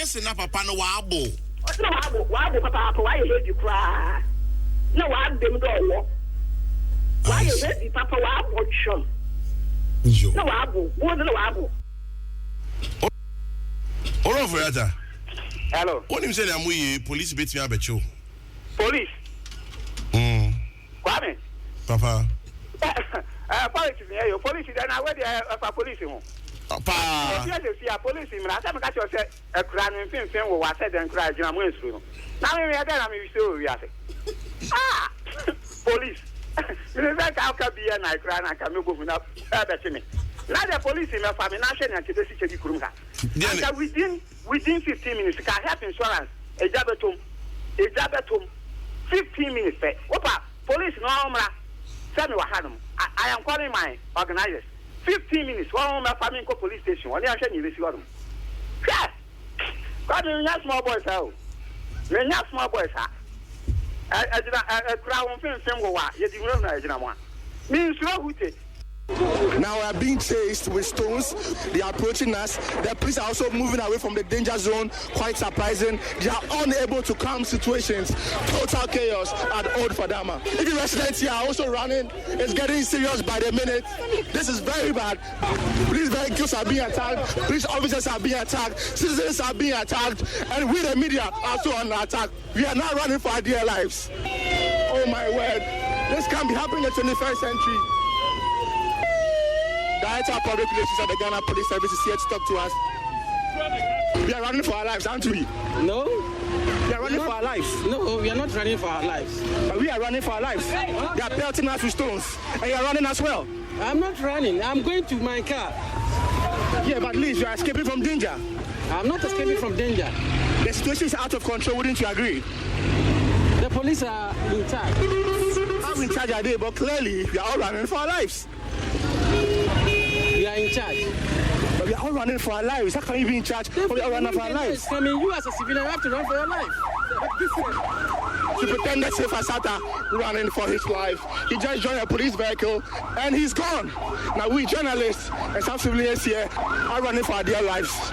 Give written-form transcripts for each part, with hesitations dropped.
ese na papa no wabo. No wabo papa why you hate you cry. No wabo dem do wo. Why you hate papa wabo chon. No wabo, wo no wabo. Oro for yata. Hello. What him say am we police beat me abecho. Police. Kwame. Papa. Police here, your police then I where the police ho. Papa. If you see police me na say catch you say e kura no mfimfim wo wa say den kura gina mo ensuru no. Na me dey na me so wi ase. Police. You say ka ka biya na kura na ka me go na be che me. Na the police me fa me na hwe na kede si che kurum ka. And within 15 minutes ka help insurance ejabetum 15 minutes. Opa police no amra. Tell me what happened. I am calling my organizers. 15 minutes. One more family go police station. Only I you see them. Yeah. God, you not small boys how. You not small boys how. I crown film go wa. You didn't know I one. Means you who take. Now we are being chased with stones. They are approaching us. The police are also moving away from the danger zone. Quite surprising. They are unable to calm situations. Total chaos at Old Fadama. Even residents here are also running. It's getting serious by the minute. This is very bad. Police vehicles are being attacked. Police officers are being attacked. Citizens are being attacked. And we, the media, are also under attack. We are now running for our dear lives. Oh my word. This can't be happening in the 21st century. Director of Public Relations at the Ghana Police Service is here to talk to us. We are running for our lives, aren't we? No. We are running for our lives. No, we are not running for our lives. But we are running for our lives. They are pelting us with stones. And you are running as well. I'm not running. I'm going to my car. Yeah, but at least you are escaping from danger. I'm not escaping from danger. The situation is out of control, wouldn't you agree? The police are in charge. I'm in charge, I but clearly we are all running for our lives. We are in charge. But we are all running for our lives. How can you be in charge when we are running for our lives? I mean, you as a civilian have to run for your life. To pretend that Safe Asata running for his life. He just joined a police vehicle and he's gone. Now we journalists and some civilians here are running for our dear lives.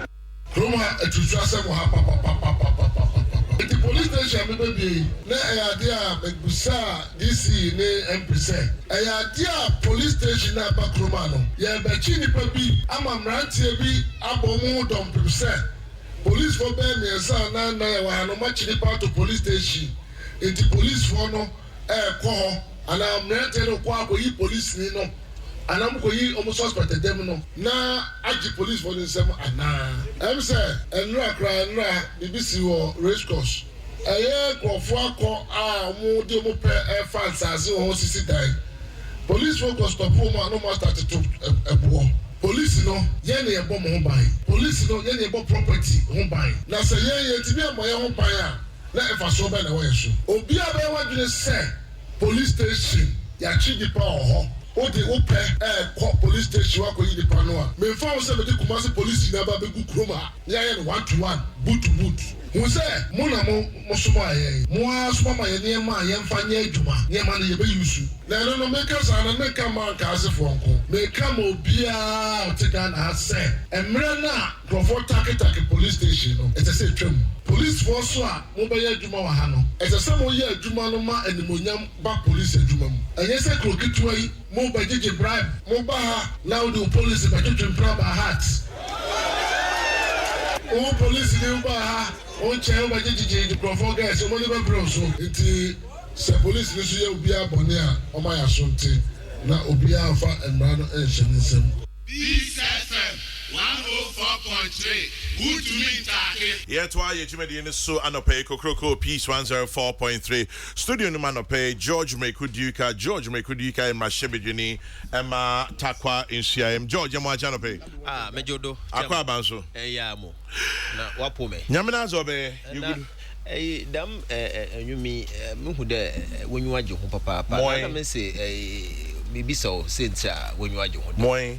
The police station baby na idea begusa DC ne MP idea police station na bakroma no ye be chi nipa bi amamrantie bi abomu dom percent police for be me na ye wa no ma chi nipa to police station the police for no ko ana amrantie no ko akoyi police ni no anam ko yi almost suspected them no na agi police for them ana em say enra kra enra BBC wo race course krofo akọ a mu de mu pe fans as ho sisi dan police focus stop home no more start to ebo police no ye na ebo mo ban police no ye na ebo property ho ban na say ye ti bi amoye ho ban a na efa so ba na wo yeso obi a be wadwene say police station ya chi di pa ho o de o pe police station wa ko yi di pa no a me fa o say be Kumasi police na ba be gu kroma ya ye 1-to-1 boot to boot who say mona mo suma ye mo asuma ma ye ne ma ye mfa nye adwuma ne ma ne ye be yusu na no make us and make am ka asefo nko make am obia o take an say emre na crofo take police station no it say twam police force a mo be ye adwuma wa ha no it say mo ye adwuma no ma animonyam ba police adwuma mu enye say krokitwa yi mo ba gege bribe mo ba ha now the police ba twetwe bribe heart o police dey ba ha on chair ba gege the crofo guys o mo ne ba bro so it se police ni so ye obi abone a o ma ya so nte na obi afa emra no ehye nsem BSFM 104.3 good to me take yeah to aye chimedi in so anope Kokrokoo Peace 104.3 studio no manope George Mekuduka in Mashebedwini Emma Takwa in CIM George mo ajanope mejodo akwa banso ya mo na wapo me nyamena zo be you good dam nyumi mehu de wonyu agye ho papa na me se bibi so sentia wonyu agye ho moy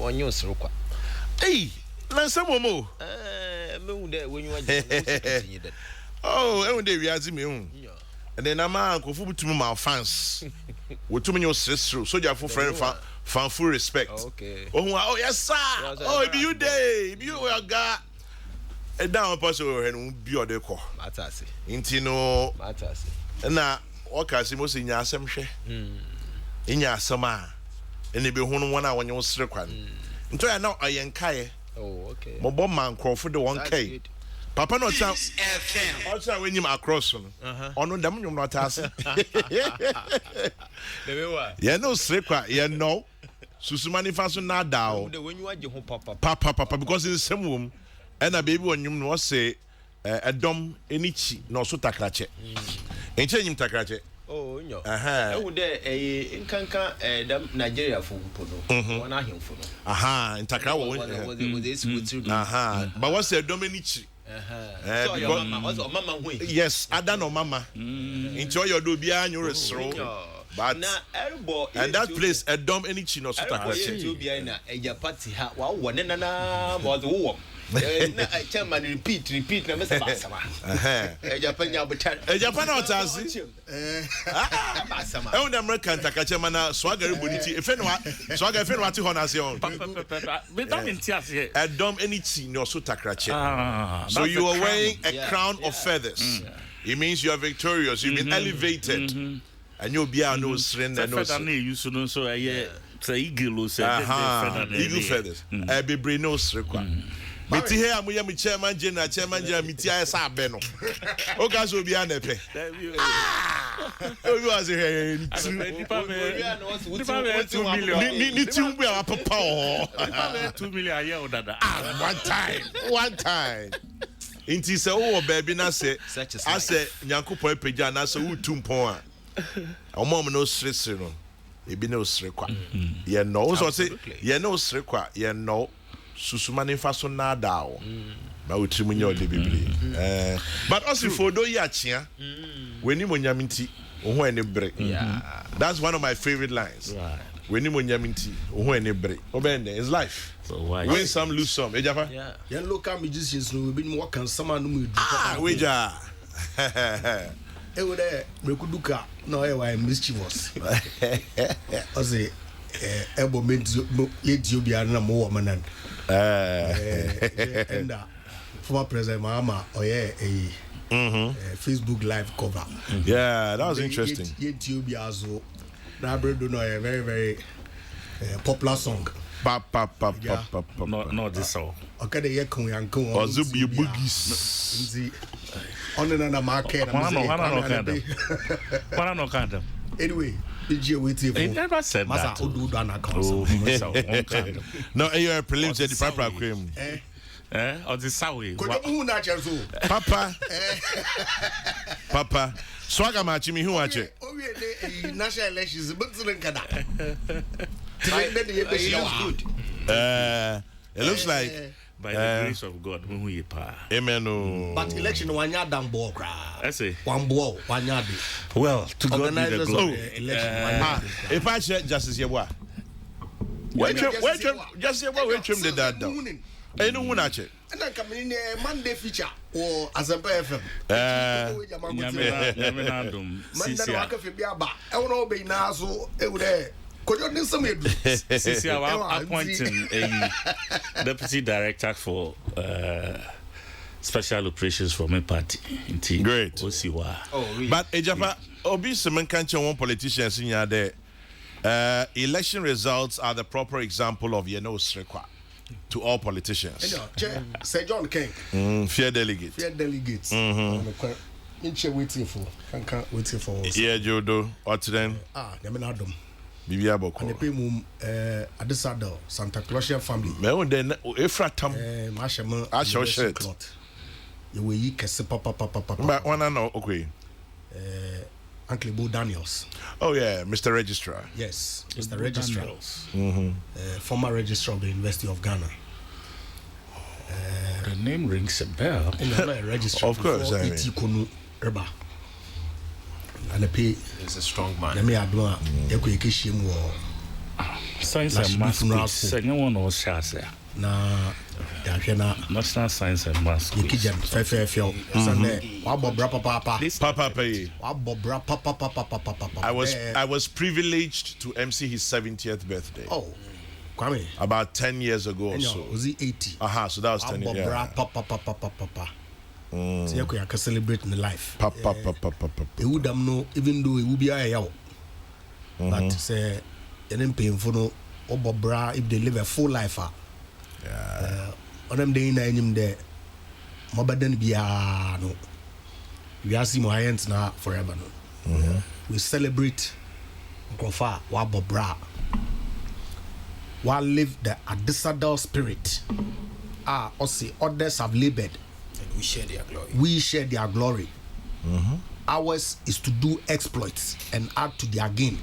wonyu soro kwa lansamo mo mehu de wonyu agye ho oh e wonde wiazi me hu and then ama ankofu butumu ma fans wotumi nyo sesro soja for friend fan full respect okay oh yes sir oh if you day if you are ga E down person we hen bi ode ko. Matase. Inti no Matase. Na o ka se mo se nya asem hwe. Nya asem a ene be hunu wona wonye wo sere kwa. Nto ya na oyenkae. Oh, okay. Mo bo man crofo de 1k. Papa no cha. Ocha when him across no. Ono dem nyum no taase. Debe wa. Ye no sere kwa, ye no. Susumani faso na dawo. The when you are home Papa because in same room and a baby when you no say a dom enichi no so takrache. Enche nyim takrache. Oh, no. Who there a incanca Nigeria for Pono. One ahim for no. In Takra was this with but what's a dominici? So your mama was mama way. Yes, I don't know mama. Enjoy your dubia and your restaurant. But and that place a dom enichi no so takrache. To be in a party ha one and was the war. Chairman repeat na mesa basama Japan out as the American takache na swagger boniti if anyone swagger if anyone honation a dom enichi no so takrache. So you are wearing a crown of feathers. It means you are victorious, you've been elevated, and you'll be our no surrender no so eagle feathers be brinos require. Meti here am we chairman general meti asa abeno. O ga so bi anepe. O you as here ni 2 million papa o. 2 million aye o dada. One time. Inti se o baby na se ase nyankopon epagya na se wo tumpon a. O mom no sresre no. Ebi no sre kwa. Ye no so say ye no sre kwa ye no susumani faso na dawo ba wotri nya ode bebre but also for do ya chia weni monyaminti oho ene bre. That's one of my favorite lines. Weni monyaminti oho ene bre obende is life. So why win some lose some ejafa yeah local musicians no we been work on sama no mu weja e wo de mekuduka no e wa mischievous ose ebo medio yedio bia na mo woman and former president Mahama oye Facebook live cover. Yeah, that was interesting. Yedio bia zo na bredo no a very very popular song. No this song. Okay, the ye kun yankun ozubi boogies nzi on na market Wana no kind. Anyway, did you wait for? He never said that. No, you're a prelims at the proper cream. Or the Sawi. Papa, swagger match me who watch it. National elections, but it looks like by the grace of God, when we pa. Amen. But election one yard down ball cry. I say one ball, 1 yard. Well, to God be the glory. If I check justice, you what? Wait, just say what? Wait, trim the dad down. I know one at it. And then come in a Monday feature or as a BFM. I want to be now so could you need some since you are appointing a deputy director for special operations for my party. Great. Oh, but Ejapa Obi Semen can't one politician in there. Election results are the proper example of Srekwa to all politicians. Say John King. Fear delegates. Waiting for. Yeah, Jodo. Or to them. Nemenadum. Bibia Boko. And the Pimum Adesado, Santa Clausia family. Me then Efratam. Mashaman. I shall shirt. You will eat papa. But one and okay. Uncle Bo Daniels. Oh yeah, Mr. Registrar. Yes, Mr. Registrar. Former registrar of the University of Ghana. The name rings a bell. Registrar. Of course, I mean. And the pay is a strong man. Let me add one. Science and math. Second one was Shasa. Na National Science and Math. I was privileged to MC his 70th birthday. Oh, Kwame. About 10 years ago or so. Was he 80? So that was 10 years. Yeah. Papa. So you can celebrate in the life. Papa. He would have no, even though he would be a yaw. But say, you didn't pay for no bra if they live a full life. On them day in there, my baden be no. We are seeing my hands now forever. No. We celebrate Kofa Wabobra. While live the abyssal spirit. Others have labored. And we share their glory. We share their glory. Ours is to do exploits and add to their gain.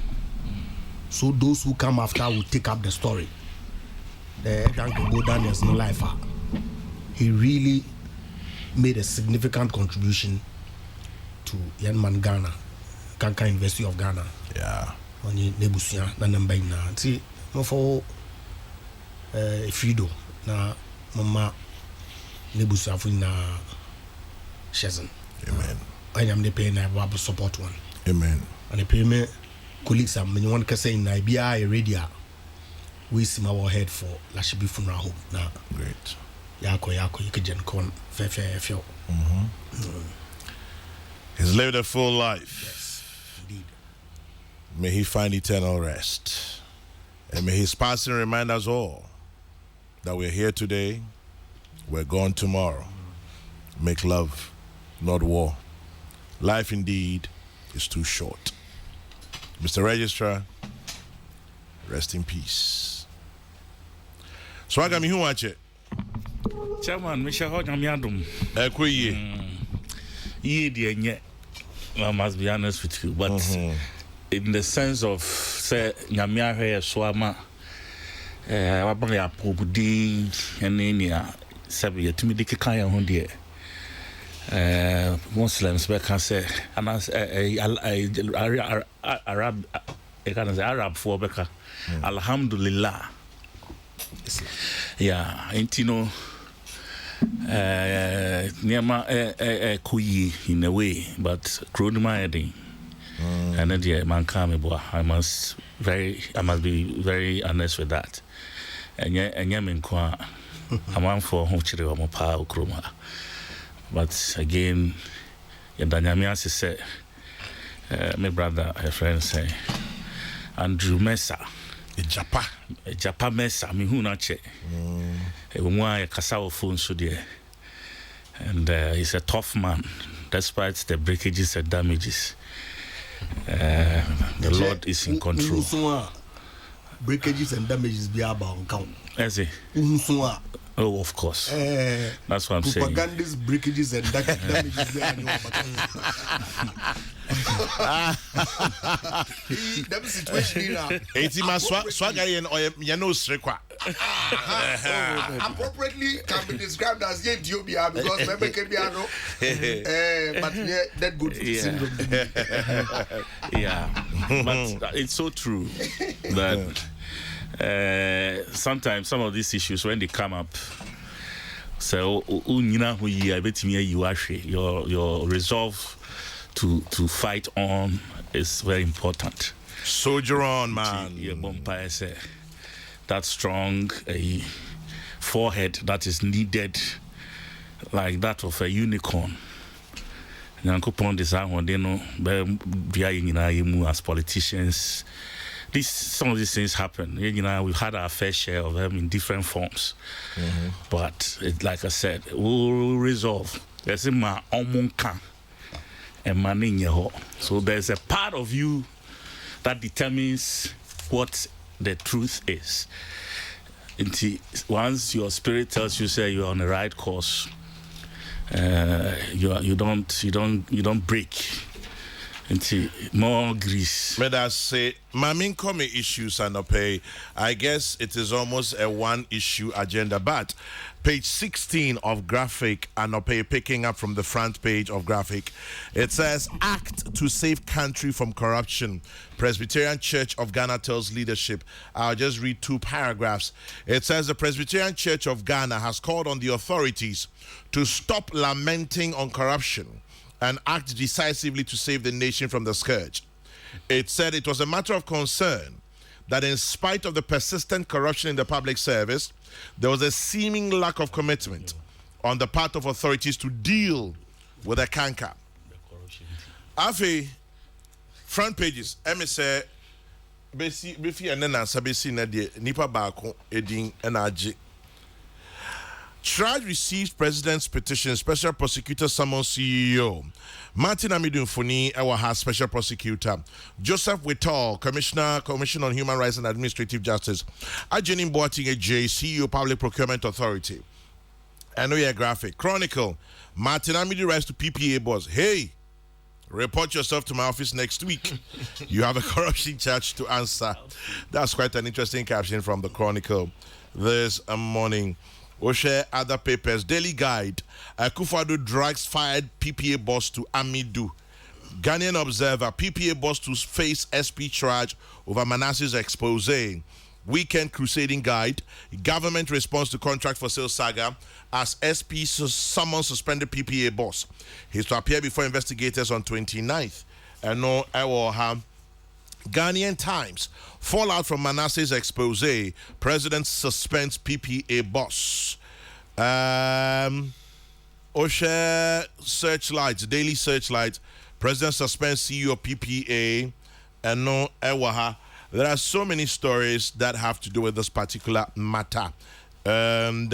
So those who come after will take up the story. The Go Daniel's no life. He really made a significant contribution to young man Ghana, Kanka University of Ghana. Yeah. On Nebusia, Nanamba na. See, no for Fido na Mama Nebusia for na Shazan. Amen. I am the paying I will support one. Amen. And the payment colleagues am when one can say in Ibia radio. We see our head for Lashibi funeral home now. Great. Yako you can con fair. He's lived a full life. Yes, indeed. May he find eternal rest. And may his passing remind us all that we're here today, we're gone tomorrow. Make love, not war. Life indeed is too short. Mr. Registrar, rest in peace. So I got me who watch it. Chairman, Misha Hodjamiadum. I must be honest with you, but in the sense of say Nyamia here Swama, Wabaya Pobudi, and India, Sabia Timidiki Kaya Hundia. Muslims can say, and as Arab for Becca, Alhamdulillah. Yeah, Intino. Niama kuyi in a way, but Kronima and then man I must be very honest with that. And yamin kwa a man for Hochiri or Mopa Kroma. But again, Yadanyamia said, my brother, a friend say, Andrew Mesa. Japa Mesa, me who not check. Why Kasao phone so dear. And he's a tough man, despite the breakages and damages. The Lord is in control. Breakages and damages be about count. As he? Oh, of course. That's what I'm saying. Propagandist breakages and damages. That situation here. Appropriately can be described as Ethiopia because remember Kebiano, but yeah, that good syndrome. Yeah, but it's so true that sometimes some of these issues when they come up, so your resolve to fight on is very important. Soldier on, man. That strong forehead that is needed, like that of a unicorn. As politicians, some of these things happen. We've had our fair share of them in different forms. But like I said, we'll resolve. So there's a part of you that determines what the truth is. Once your spirit tells you, say you're on the right course, you don't break into more grease. But I say, my main common issues are not pay. I guess it is almost a one issue agenda, but page 16 of graphic and pay picking up from the front page of graphic, it says act to save country from corruption. Presbyterian Church of Ghana tells leadership. I'll just read two paragraphs. It says the Presbyterian Church of Ghana has called on the authorities to stop lamenting on corruption and act decisively to save the nation from the scourge. It said it was a matter of concern that in spite of the persistent corruption in the public service, there was a seeming lack of commitment on the part of authorities to deal with the canker. Afi front pages, say besi befi enena sabesi na de nipa baako edin enaje. Tried received President's petition, Special Prosecutor summons CEO. Martin Amidu Mfoni, our Special Prosecutor. Joseph Whitall, Commissioner on Human Rights and Administrative Justice. Ajeni Boating AJ, CEO, Public Procurement Authority. Anoya Graphic. Chronicle, Martin Amidu writes to PPA boss, hey, report yourself to my office next week. You have a corruption charge to answer. That's quite an interesting caption from the Chronicle this morning. We'll share other papers. Daily Guide. Akufo-Addo drags fired PPA boss to Amidu. Ghanaian Observer. PPA boss to face SP charge over Manasseh's expose. Weekend Crusading Guide. Government response to contract for sale saga as SP summons suspended PPA boss. He's to appear before investigators on 29th. And no, I will have Ghanaian Times. Fallout from Manasseh's expose. President suspends PPA boss. Osha Searchlights, Daily Searchlights. President suspends CEO of PPA. And no, Ewaha. There are so many stories that have to do with this particular matter. And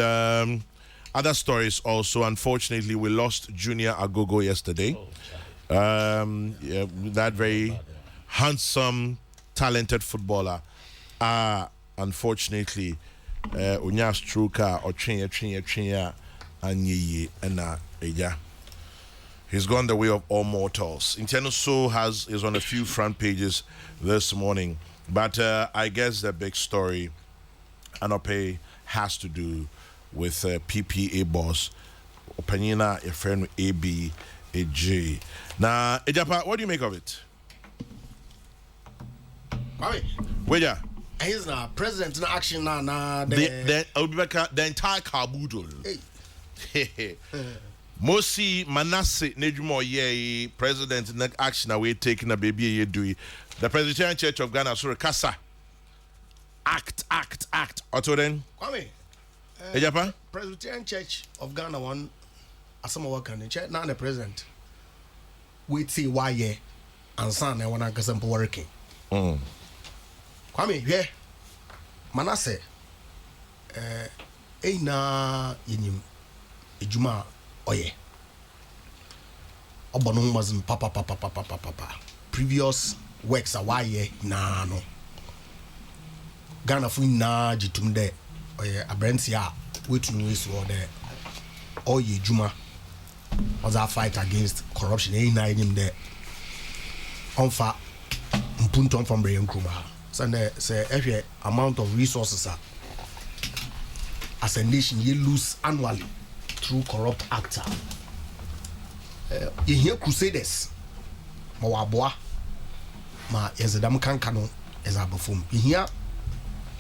other stories also. Unfortunately, we lost Junior Agogo yesterday. That very handsome, talented footballer. Unfortunately, Unya Struka or Chinya Anyi and Eja. He's gone the way of all mortals. Interno So is on a few front pages this morning. But I guess the big story, Anope, has to do with PPA boss, Opanina, a friend AB, a J. Now, Ejapa, what do you make of it? Wait, yeah. He's not president in action now. The entire Kabudo. Hey. Mosi Manasseh Nejumo ye president in action away taking a baby ye do. The Presbyterian Church of Ghana sorry Kasa. Act. Otto then. Kwame. Ejapa? Presbyterian Church of Ghana one asama work in church now the president. Wait see why ye and son and one ankasampo working. Kwame, yeah. Manasseh na yinim ejuma oye. Obonum mazin papa. Previous works are why ye na no. Ghana fu na jitum de oye abrentia wetunu wesu o de oye juma was our fight against corruption na yinim de onfa mpunton from Brian Kruma. Say every amount of resources as a nation you lose annually through corrupt actor. You hear crusaders, Mawaboa, ma Yazadam Kankano, as I perform. You hear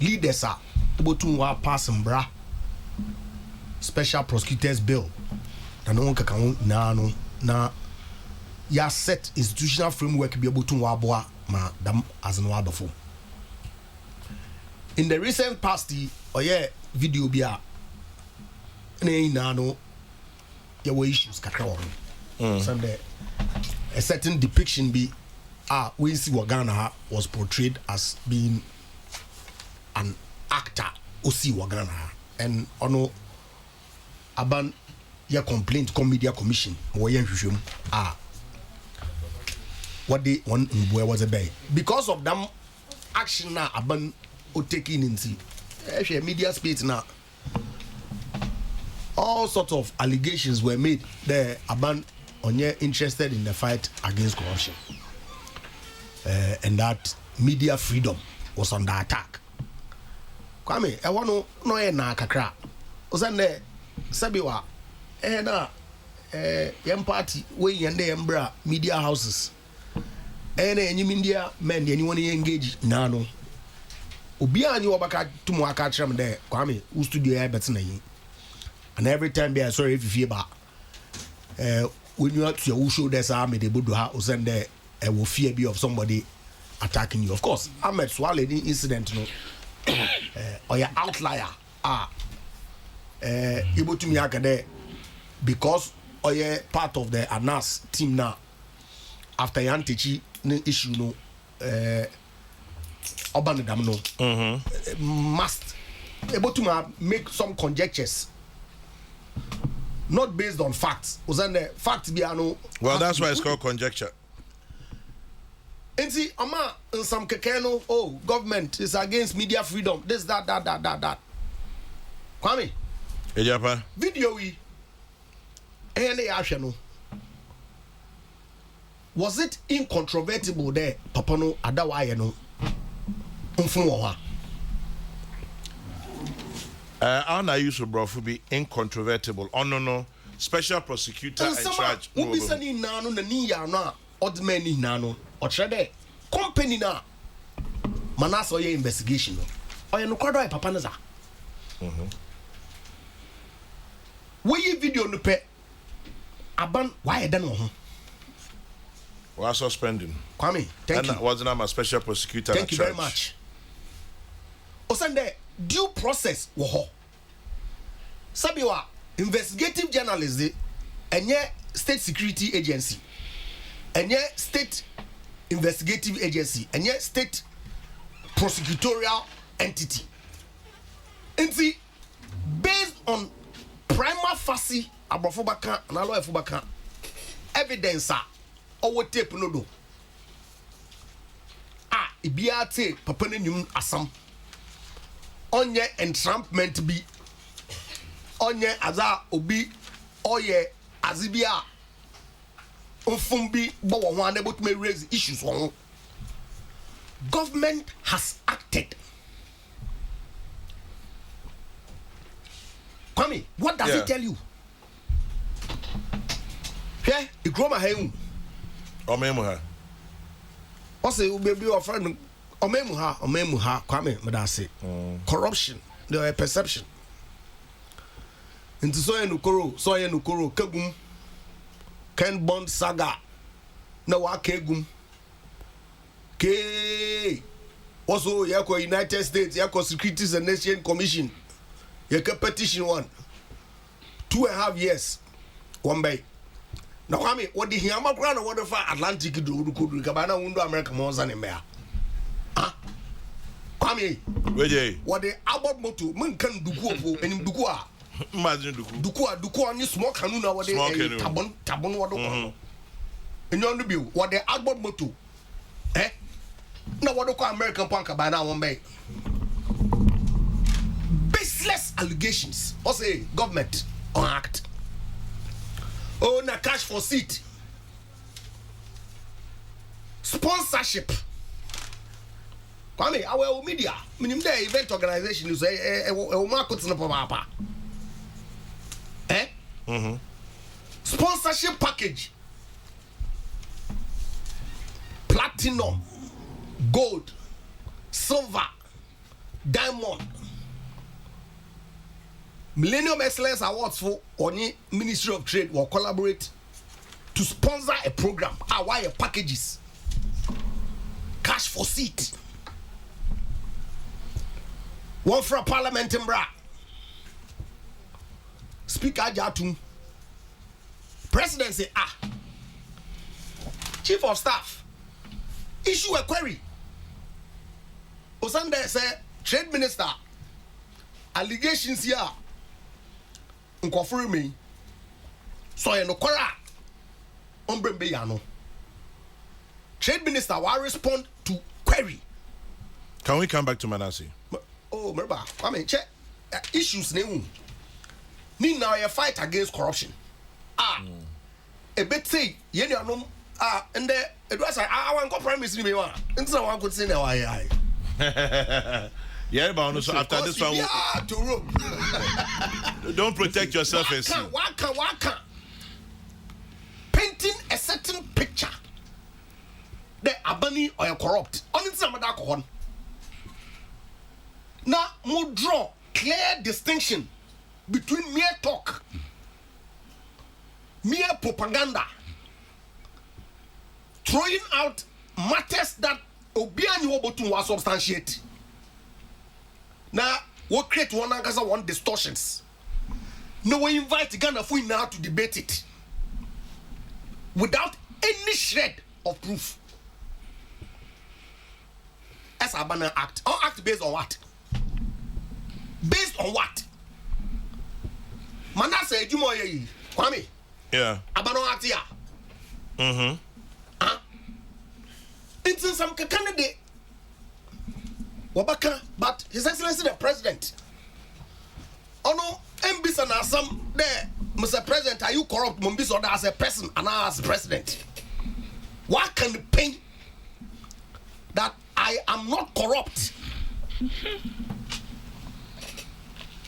leaders are able to pass and bra special prosecutors bill. No one can na ya set institutional framework be able to waboa ma dam as no before. In the recent past, video be a there were issues Sunday a certain depiction be we see what Ghana was portrayed as being an actor Osi Wagana and ono aban ya complaint media commission what they one was a bay because of them action now aban taking into media space now. All sorts of allegations were made there about Onye interested in the fight against corruption, and that media freedom was under attack. Kwame, I want to know na kakra. Osande sabiwa na yam party we yende embra media houses. Any media men anyone engage nano. Obia nyi obaka tumu aka kire me there Kwame who studio ya bet na yi and every time be sorry if you ba when you to your show there's me dey bodo ha o send there will fear be of somebody attacking you. Of course, Ahmed Swale incident, no, or your outlier, able to me akade because or you part of the Anas team now. After Yantichi issue, no, Obanadam, no, must able to make some conjectures. Not based on facts. Was the facts be no? Well, that's why it's called conjecture. And see, ama in some kekeno, oh, government is against media freedom. This, that. Kwame. Ejapa. Video we. Any action. Was it incontrovertible there? Papa no adawa no. Unfunwa. Our use of brofu be incontrovertible. Oh no, special prosecutor in charge. Ubi sani nano na ni ya na odd man ni nano. Ochede company na manaso ye investigation no. Oye no kwado e papa naza. We video no pe aban why dan wo ho. We are suspending. Kwame, thank you. And wasn't my special prosecutor. Thank you very much. Osande due process wo ho. Sabiwa investigative journalist enye state security agency. Enye state investigative agency. Enye state prosecutorial entity. Enti based on prima facie abrofobaka na law efobaka evidence owo tape no do. Ibiate papa nenyum asam. Onye entrampment bi onye aza obi oye azibia ofumbi bo wo wan able to raise issues on. Government has acted. Kwame, what does it tell you? Yeah, you grow my hair. Omemuha. Also, baby, your friend Omemuha, Kwame, Madase. Corruption, the perception. Into Soya Nukoro, Kagum, Ken Bond Saga, Nawa Kegum, K. Also, Yako United States, Yako Securities and Nation Commission, Yaka petition 2.5 years, one bay. Now, I mean, what the Hiyama Grana, what if Atlantic do Cabana Undo America Monsan in Mea? Kwame, what the Abbott Moto, Munkan Duku, and Dukua. Imagine Dukua, and you smoke Hanuna, what they Tabon, what and you view, what the Abbott Moto, eh? No, what do American Punk by now one bay? Baseless allegations, or say government or act. Oh, na cash for seat. Sponsorship. Kwame, our media, minimum day event organization is a market in the papa. Sponsorship package. Platinum, gold, silver, diamond. Millennium Excellence Awards for Oni Ministry of Trade will collaborate to sponsor a program. Why packages? Cash for seat. One for a parliament in Bra. Speaker Jatum. Presidency Chief of Staff. Issue a query. Osande say Trade Minister. Allegations here. Nkofuri me so ye no kwara ombrembe ya no. Trade Minister will respond to query. Can we come back to Manasi? Oh, remember, I mean, check issues new. Ni now a fight against corruption. A bit say ye no and the it was I want to promise me one. And so one could say now I yeah, but so after this one, don't protect yourself and see. Waka. Painting a certain picture. They are bunny or corrupt. Only some of that one. Now, more draw clear distinction between mere talk, mere propaganda, throwing out matters that Obiani Wobotum was substantiate. Now, what create one ankasa one distortions. No, we invite Ghana for now to debate it without any shred of proof. As a banner act. Or act based on what? Based on what? Manase Jumoye Kwame. Yeah. Abano act here. It's some candidate. Wabaka, but His Excellency the President. Oh no, MBs and some there, Mr. President, are you corrupt? Mumbis or as a person and as president? What can the pain that I am not corrupt?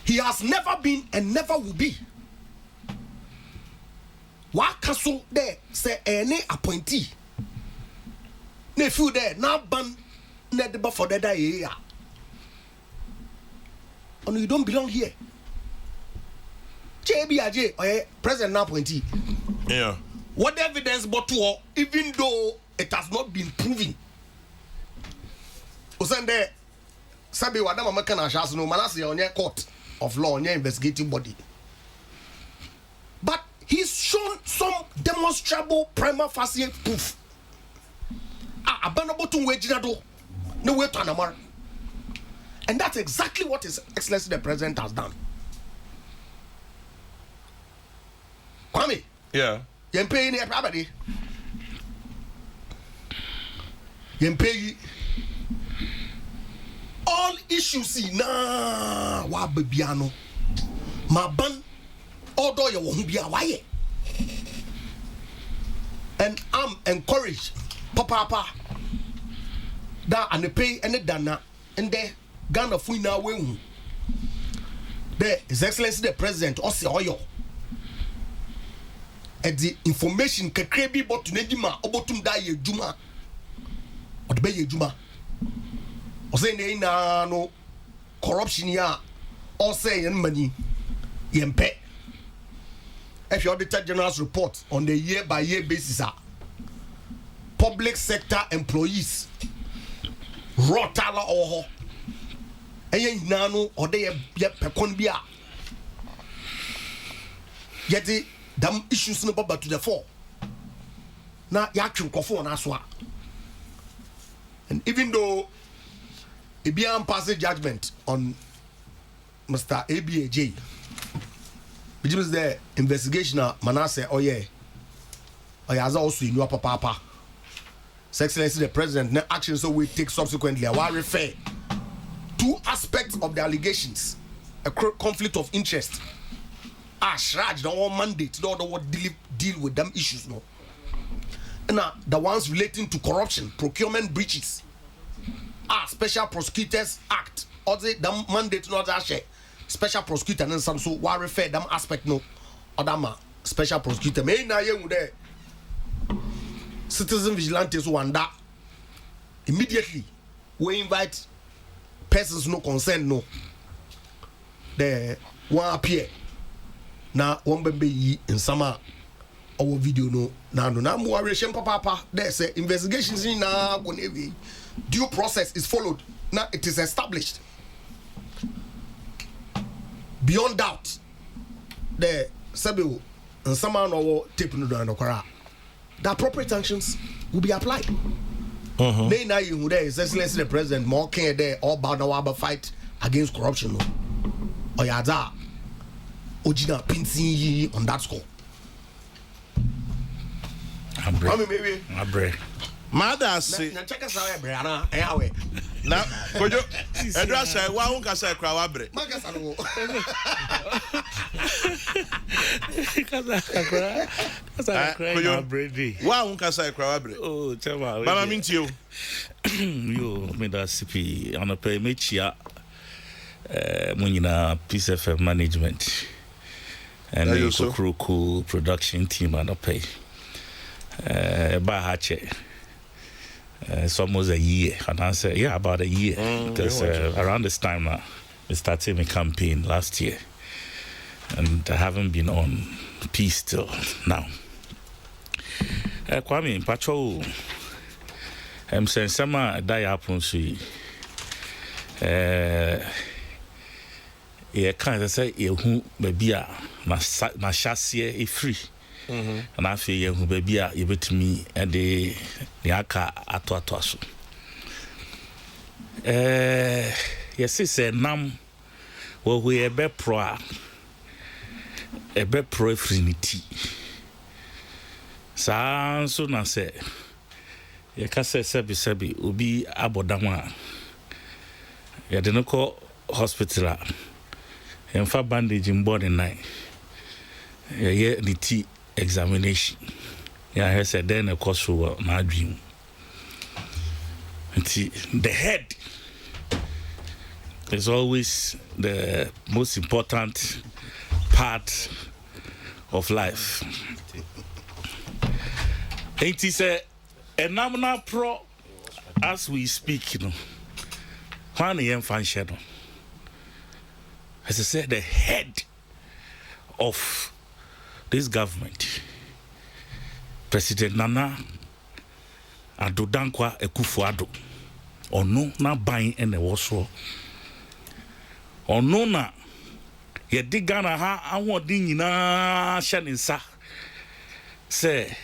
He has never been and never will be. What castle there say any appointee? Nephew there now ban nedeba for that year. Oh no, you don't belong here. JBAJ or president now appointee. Yeah. What evidence but to even though it has not been proven. Osande Sabi Wadama Makana Shas no Manasi on your court of law on your investigating body. But he's shown some demonstrable prima facie proof. Abandonable wejinado no way to anamar. And that's exactly what His Excellency the President has done. Kwame. Yeah. Yempei ni everybody. Yempei. All issues na wa bebiano. Maban odo ye wo hu bia waye. And I'm encouraged papa da anepe ene dana ende Ghana fu na we hu. The His Excellency the President ose oyo. And the information kakre bi bot nedima obotum da ye juma. Odbe ye juma. Ose ne na no corruption ya ose yen mani yempe. If you Auditor General's report on the year by year basis public sector employees raw tala oho eye nano ode ye pekon bia yeti dam issues no baba to the fore na ya twunkofo na so a. And even though Ibiam passes judgment on Mr. ABAJ, which means the investigation Manasseh Oye has also in your papa. His Excellency the President, no action so we take subsequently. I will refer two aspects of the allegations: a conflict of interest. Shraj don't want mandate, don't want deal with them issues no. Now the ones relating to corruption, procurement breaches. Special Prosecutors Act. Or the mandate not that special prosecutor and some so why refer them aspect no other special prosecutor. May na ye there citizen vigilantes wanda immediately we invite persons no consent no. The one appear na one baby in summer our video no na mo worry papa there say investigations in na due process is followed. Now it is established beyond doubt. The Sabu and someone or tape no and okara. The appropriate sanctions will be applied. They now you there is Excellency the President more care there all about the fight against corruption. Or yada Ojina Pinsi on that score. Abre. Mother say na check us out brana eyawe na kojo edra say wa hun ka say kra wa bre magasa no kasa kra brady wa hun ka say kra wa bre oh chama mama mintio yo me da CP on a pay me chia munyina Peace FM management and the Kokrokoo production team on a pay ba hache. It's almost a year, and I said, yeah, about a year, because around this time we started my campaign last year, and I haven't been on peace till now. Kwame, Patrol, saying some die happen so yeah kind of say who baby na shase e free and I feel who baby you bet me and the aka ato so yes say nam we be pro infinity sa so na say ye ka say sebi obi abodama ya de no ko hospital en fa bandage in body night yeah the T examination yeah he said then a course for my dream the head is always the most important part of life. It is a nominal pro as we speak, you know. When the young fan shadow, as I said, the head of this government, President Nana Addo Dankwa Akufo-Addo, ono na ban ene woso, ono na ye di Ghana ha awodi nyina hye ne nsa se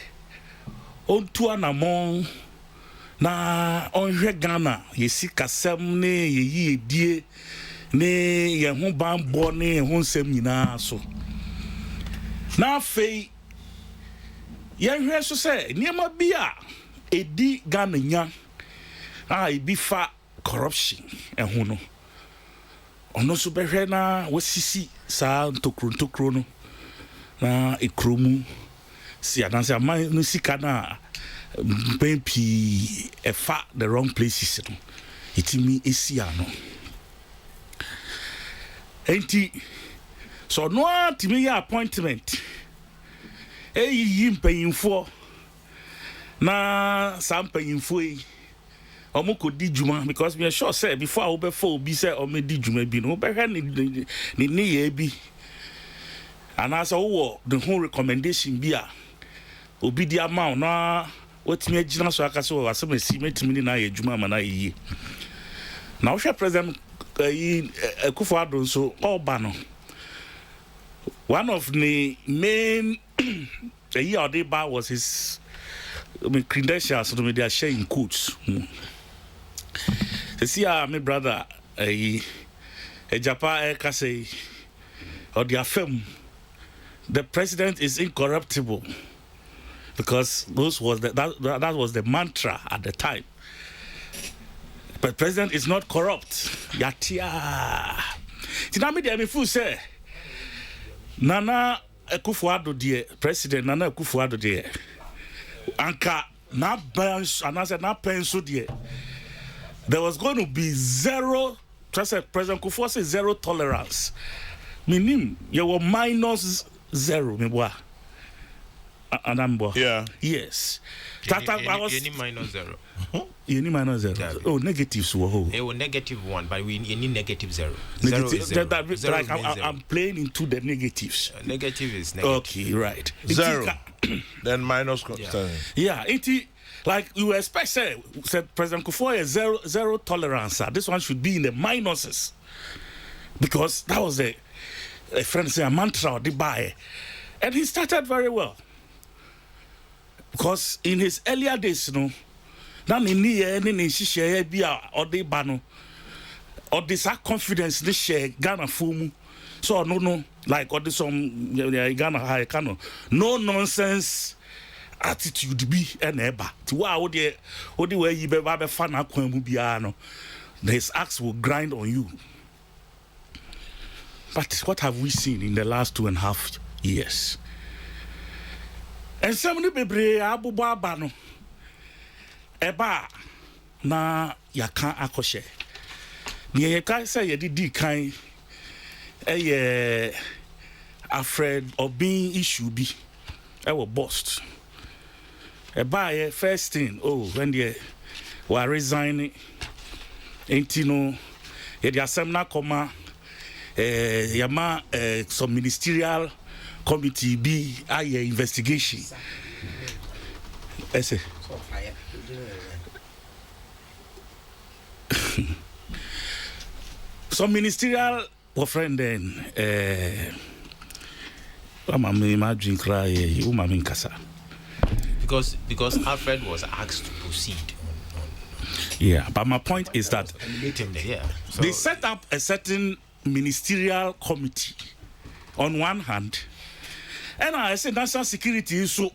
ontu anamon na onhwe Ghana ye sikasem ne ye yiedie ne ye ho bambo ne ye ho nsem nyina so na fei ye hwe so se niema bia edi Ghana nya ibi fa corruption ho no ono so behwe na wasisi sa ntokro no na ekromu si adanse aman no sika na pempi efa the wrong places no itimi esia no enti so no atimi ya appointment eyi mpanyimfo na sampanyimfo yi omo di juma because we are sure say before I be for obi say o me di juma bi no be hwe ni ye bi and as wo the whole recommendation bi a obi di amount na otimi agina so aka so asem si metimi na ye juma ma na yi na wo hwe president Akufo-Addo so oba no one of the main the year they ba was his credentials so they are sharing quotes. See my brother a Japa say or the affirm the president is incorruptible because that was the mantra at the time. But president is not corrupt. Yatia. Tinami de me fu say Nana Akufo-Addo de president Nana Akufo-Addo de anka na bench and I said na penso de there was going to be zero. President Akufo said zero tolerance. Meaning you were minus zero. Me boy. Yeah. Yes. Any minus zero. Any minus zero. Yeah. Oh, negatives were whole. It was negative one, but we need negative zero. Negative, zero. Zero like I'm playing into the negatives. Negative is negative. Okay, right. Zero. Then minus. Yeah. Like you expect, said President Akufo zero tolerance. This one should be in the minuses because that was a friend say a mantra the buy, and he started very well. Because in his earlier days, you know, na ni share bia or the bano or this confidence this share Ghana fumu. So no like or this Ghana high cano no nonsense attitude be and eba to wow the way you be fan no his axe will grind on you. But what have we seen in the last 2.5 years? And some of the bebre abuba bano eba na yaka akoshe ni yeka say ye di kan afraid of being issue bi was bust eba first thing when they were resigning entino ye the assembly koma yama some ministerial committee be investigation. Some ministerial friend then because Alfred was asked to proceed. Yeah, but my point is that So they set up a certain ministerial committee on one hand, and I said national security so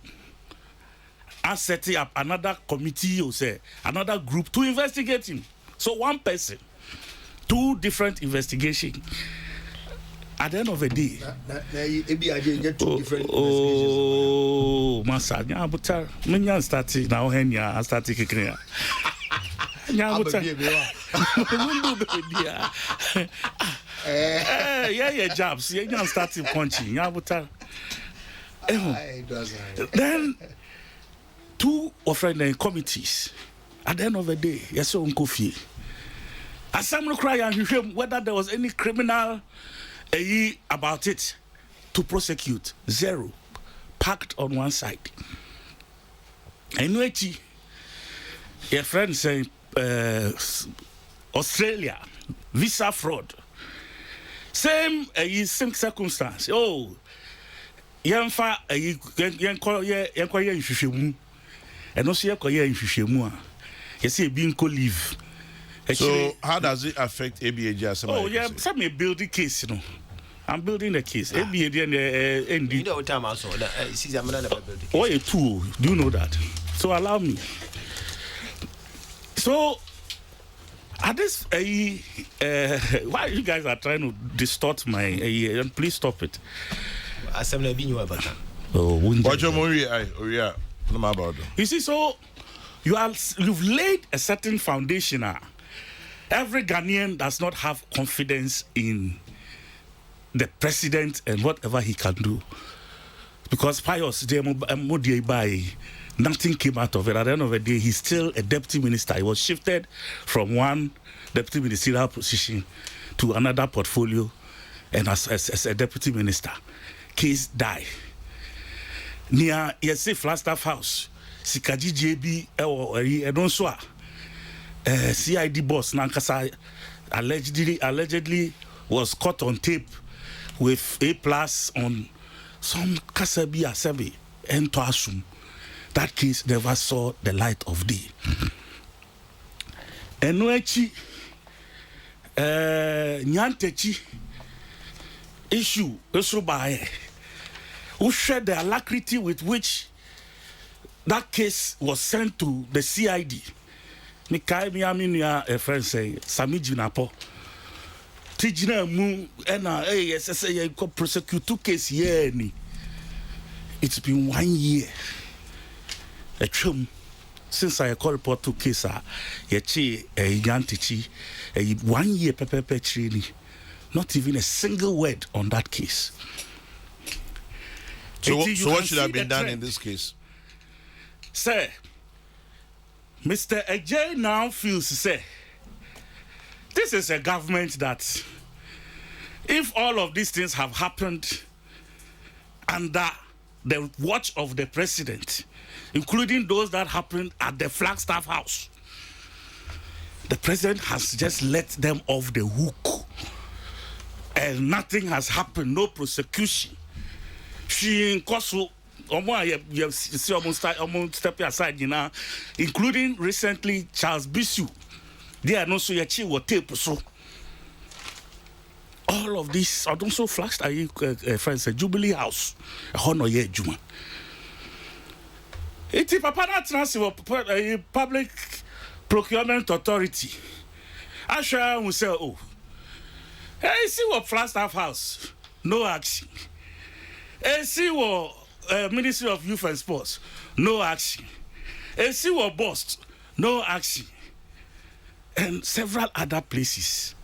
I set up another committee or say another group to investigate him. So one person, two different investigations. At the end of the day, Masa, Nyabuta, Minyan started now, Henya, I started kicking. Nyabuta, yeah, jobs, yeah, started punching. Nyabuta. Then, two offering committees. At the end of the day, yes, so Unkofi. As someone cry and whether there was any criminal about it to prosecute, zero, packed on one side. And which your friend saying Australia visa fraud, same circumstance. Oh, yamfa yankoye and also yakoye inhwehwemu you see being co-live. So how does it affect ABAG? Oh yeah, some building case, you know. I'm building a case. ABAG and ND. You know what time also? Oh, a tool. Do you know that? So allow me. So at this, why you guys are trying to distort my? And please stop it. You see, so you've laid a certain foundation. Every Ghanaian does not have confidence in the president and whatever he can do. Because Pius, nothing came out of it. At the end of the day, he's still a deputy minister. He was shifted from one deputy ministerial position to another portfolio and as a deputy minister. Case die. Near Flagstaff House, Sikaji JB, and also CID boss Nankasa allegedly was caught on tape with A+ on some Kasabi Asabi and Toasum. That case never saw the light of day. Enwechi Nyantechi issue Esobae, who shared the alacrity with which that case was sent to the CID. Mikai Miaminia, a friend say, Sami Jinapo. Tijina mu ena SSA prosecute 2 cases here. It's been 1 year. A chum since I call report 2 cases. Yechi Yantichi 1 year pepe. Not even a single word on that case. So what should have been done in this case? Sir, Mr. Ajay now feels, say, this is a government that, if all of these things have happened under the watch of the president, including those that happened at the Flagstaff House, the president has just let them off the hook. And nothing has happened, no prosecution. She in Koso, almost step aside, you know, including recently Charles Bisu. They are not so yachi or tape so. All of this are also flashed at friends a Jubilee House, a honor ye Juma. It's a public procurement authority. I shall say, oh, hey, see what Flagstaff House, no action. Hey, see what Ministry of Youth and Sports, no action. Hey, see what Bust, no action. And several other places,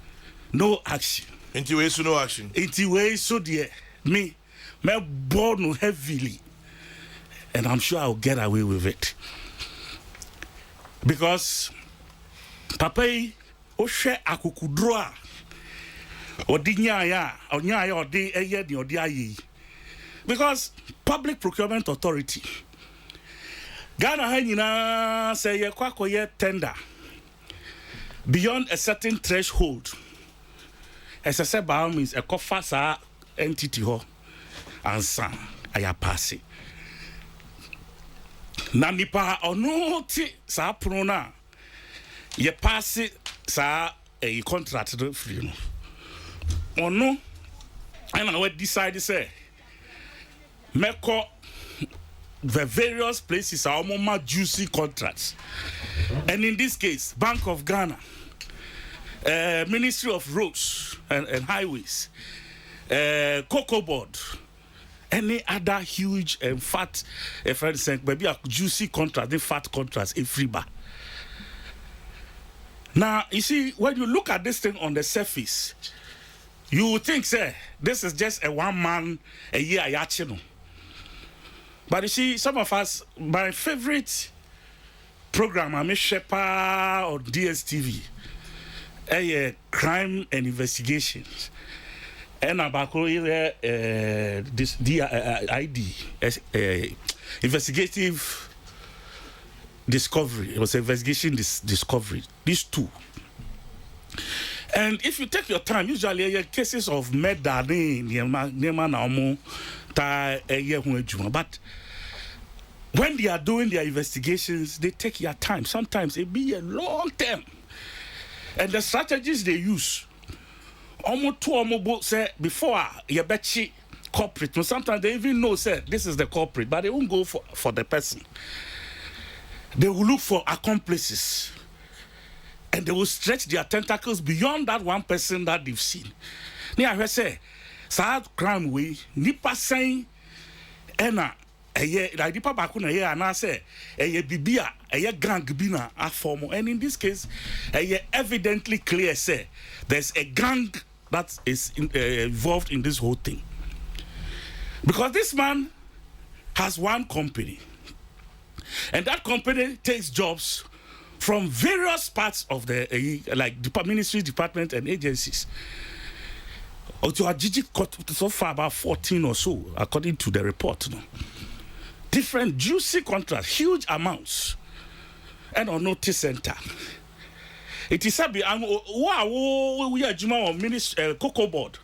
no action. Into way so no action. Into way so dear me born heavily, and I'm sure I'll get away with it because Papa Oshe akukudroa odinya odi eye di odi ayi because Public Procurement Authority Ghana ha nyina say ye kwakoye tender. beyond a certain threshold, as I said, by means a cofasa entity ho and son I pass it. Nanipa or no ti sa prona ye pass it sa a contract free or no, and I would decide to say Meko the various places are more juicy contracts, and in this case, Bank of Ghana, Ministry of Roads and Highways, Cocoa Board, any other huge and fat, for instance, maybe a juicy contract, the fat contracts, a free bar. Now, you see, when you look at this thing on the surface, you would think, say, this is just a 1 man a year yachino. But you see, some of us, my favorite program, I mean, Shepherd or DSTV, crime and investigations, and about this ID, investigative discovery. It was investigation discovery. These two. And if you take your time, usually cases of murder, but when they are doing their investigations, they take their time. Sometimes it be a long term. And the strategies they use, almost say before you betchi corporate. Sometimes they even know say this is the corporate, but they won't go for the person. They will look for accomplices. And they will stretch their tentacles beyond that one person that they've seen. Now I say, sad crime way, nipa saying, ena, like nipa bakuna ye, and I say, bibia, gang bina a form. And in this case, evidently clear say, there's a gang that is involved in this whole thing. Because this man has one company, and that company takes jobs from various parts of the like ministries, departments, and agencies. So far about 14 or so, according to the report. No? Different juicy contracts, huge amounts, and on notice center. It is a bit we are Juma on ministry Cocoa Board.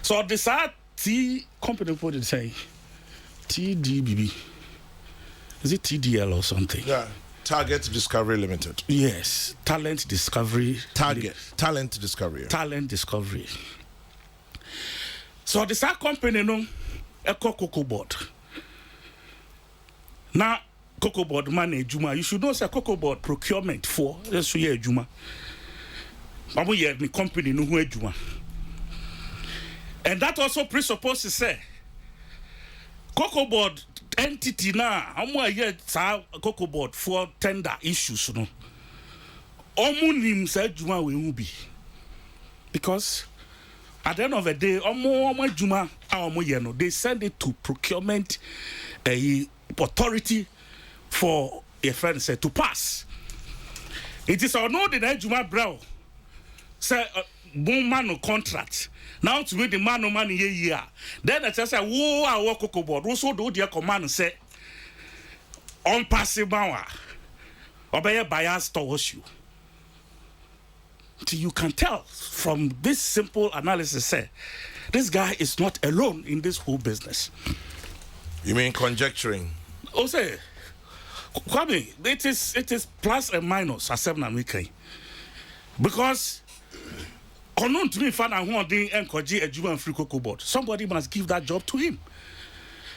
So this T company put it say TDBB. Is it TDL or something? Yeah. Target Discovery Limited. Yes, Talent Discovery. Talent Discovery. Talent Discovery. So this company no a Cocoa Board. Now Cocoa Board manage Juma. You should know say Cocoa Board procurement for this year Juma. But we have the company no who Juma. And that also presupposes say Cocoa Board entity now, I'm yet Cocoa Board for tender issues, no. Omunim said Juma will be. Because at the end of the day, Juma, they send it to procurement authority for a friend said to pass. It is our know the Juma Brow say man contract. Now to make the man no money year. Then I just say, whoa, I work Cocoa Board. Also do their command say on passive power. Obey bias towards you. So you can tell from this simple analysis say this guy is not alone in this whole business. You mean conjecturing? Oh say Kwame, it is plus and minus as because unknown to me, somebody must give that job to him.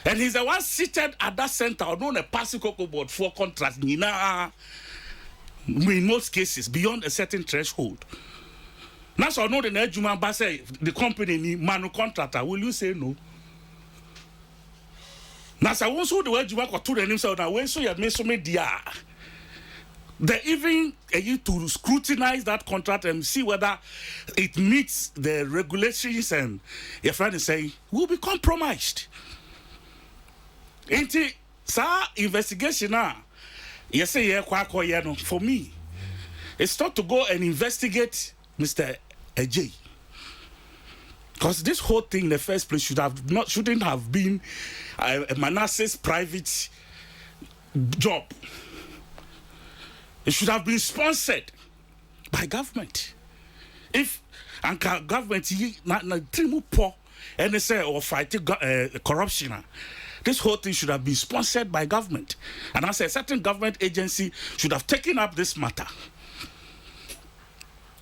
And he's the one seated at that center, unknown a passing Cocoa Board for contracts. In most cases, beyond a certain threshold. Now, so I know the Nejuma Basse, the company, manu contractor, will you say no? Now, so I want to do the Juma to himself now, when so you have made so many they even to scrutinize that contract and see whether it meets the regulations, and your friend is saying will be compromised. Ain't it? Sir, investigation now. You say for me, it's not to go and investigate Mr. AJ. Because this whole thing in the first place shouldn't have been a Manasseh's private job. It should have been sponsored by government. If government na trimu poor and they say or fighting corruption, this whole thing should have been sponsored by government. And as a certain government agency should have taken up this matter.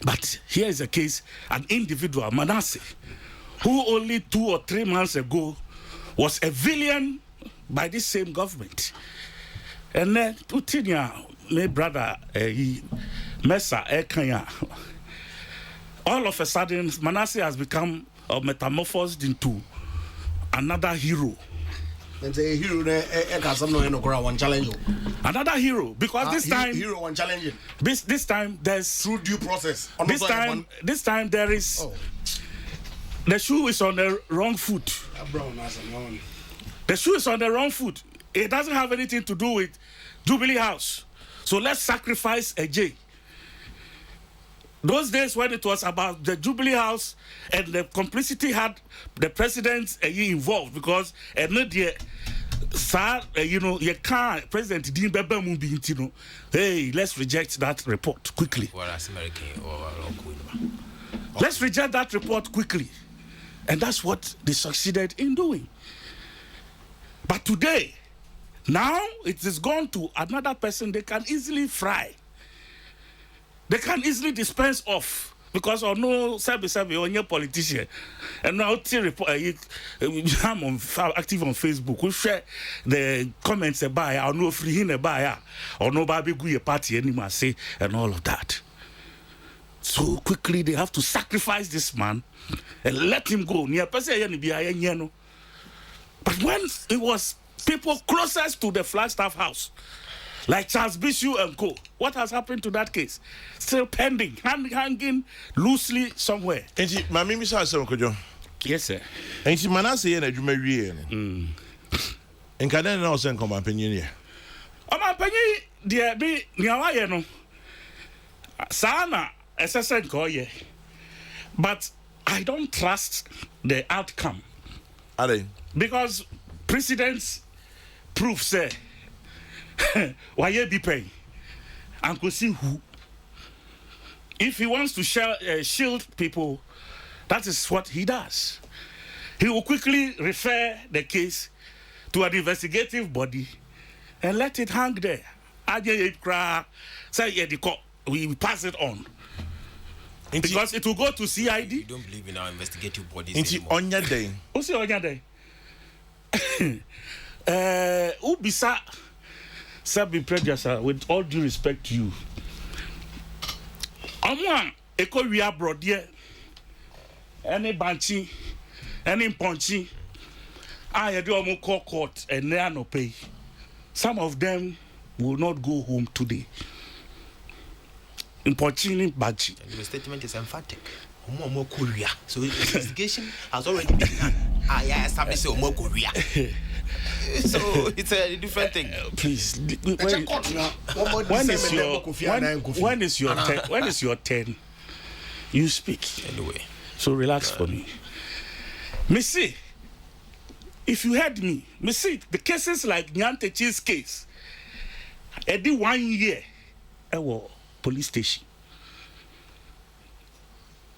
But here is a case, an individual, Manasseh, who only 2 or 3 months ago was a villain by this same government. And then, my brother, Mesa, Ekanya, all of a sudden, Manasseh has become metamorphosed into another hero. Another hero, because this time hero one challenging. This time there's through due process. This time there is the shoe is on the wrong foot. The shoe is on the wrong foot. It doesn't have anything to do with Jubilee House. So let's sacrifice a J. Those days when it was about the Jubilee House and the complicity had the president involved, because you can't President Dean Beba, hey, let's reject that report quickly. Let's reject that report quickly. And that's what they succeeded in doing. But today, now it is gone to another person they can easily fry. They can easily dispense off because of no sabi on your politician. And now I'm active on Facebook. We share the comments about or no free in a buyer or no baby go party anymore say and all of that. So quickly they have to sacrifice this man and let him go. But when it was people closest to the Flagstaff house, like Charles Bishop and Co. What has happened to that case? Still pending, hanging loosely somewhere. Yes, sir. And she Manasseh and you marry. And can I now send come opinion here? My opinion, dear, be Niawaya no. Sana, as I said, go ye. But I don't trust the outcome. Are they? Because precedents prove say. Why you be paying? Uncle see who? If he wants to shield people, that is what he does. He will quickly refer the case to an investigative body and let it hang there. We pass it on. Because it will go to CID. You don't believe in our investigative bodies anymore. On your day. Who's on your day? Ubisa. Sabi Prejudice, with all due respect to you. Amwan, eko we abroad here. Any banchi, any ponchi. I do omo call court and they no pay. Some of them will not go home today. In ponchi, banchi. Your statement is emphatic. Omo Korea. So investigation has already been done. I established Omo Korea. So it's a different thing. Please, when is your turn? You speak anyway. So relax for me. Missy, if you heard me, Missy, the cases like Nyantechi's case, I did 1 year at police station.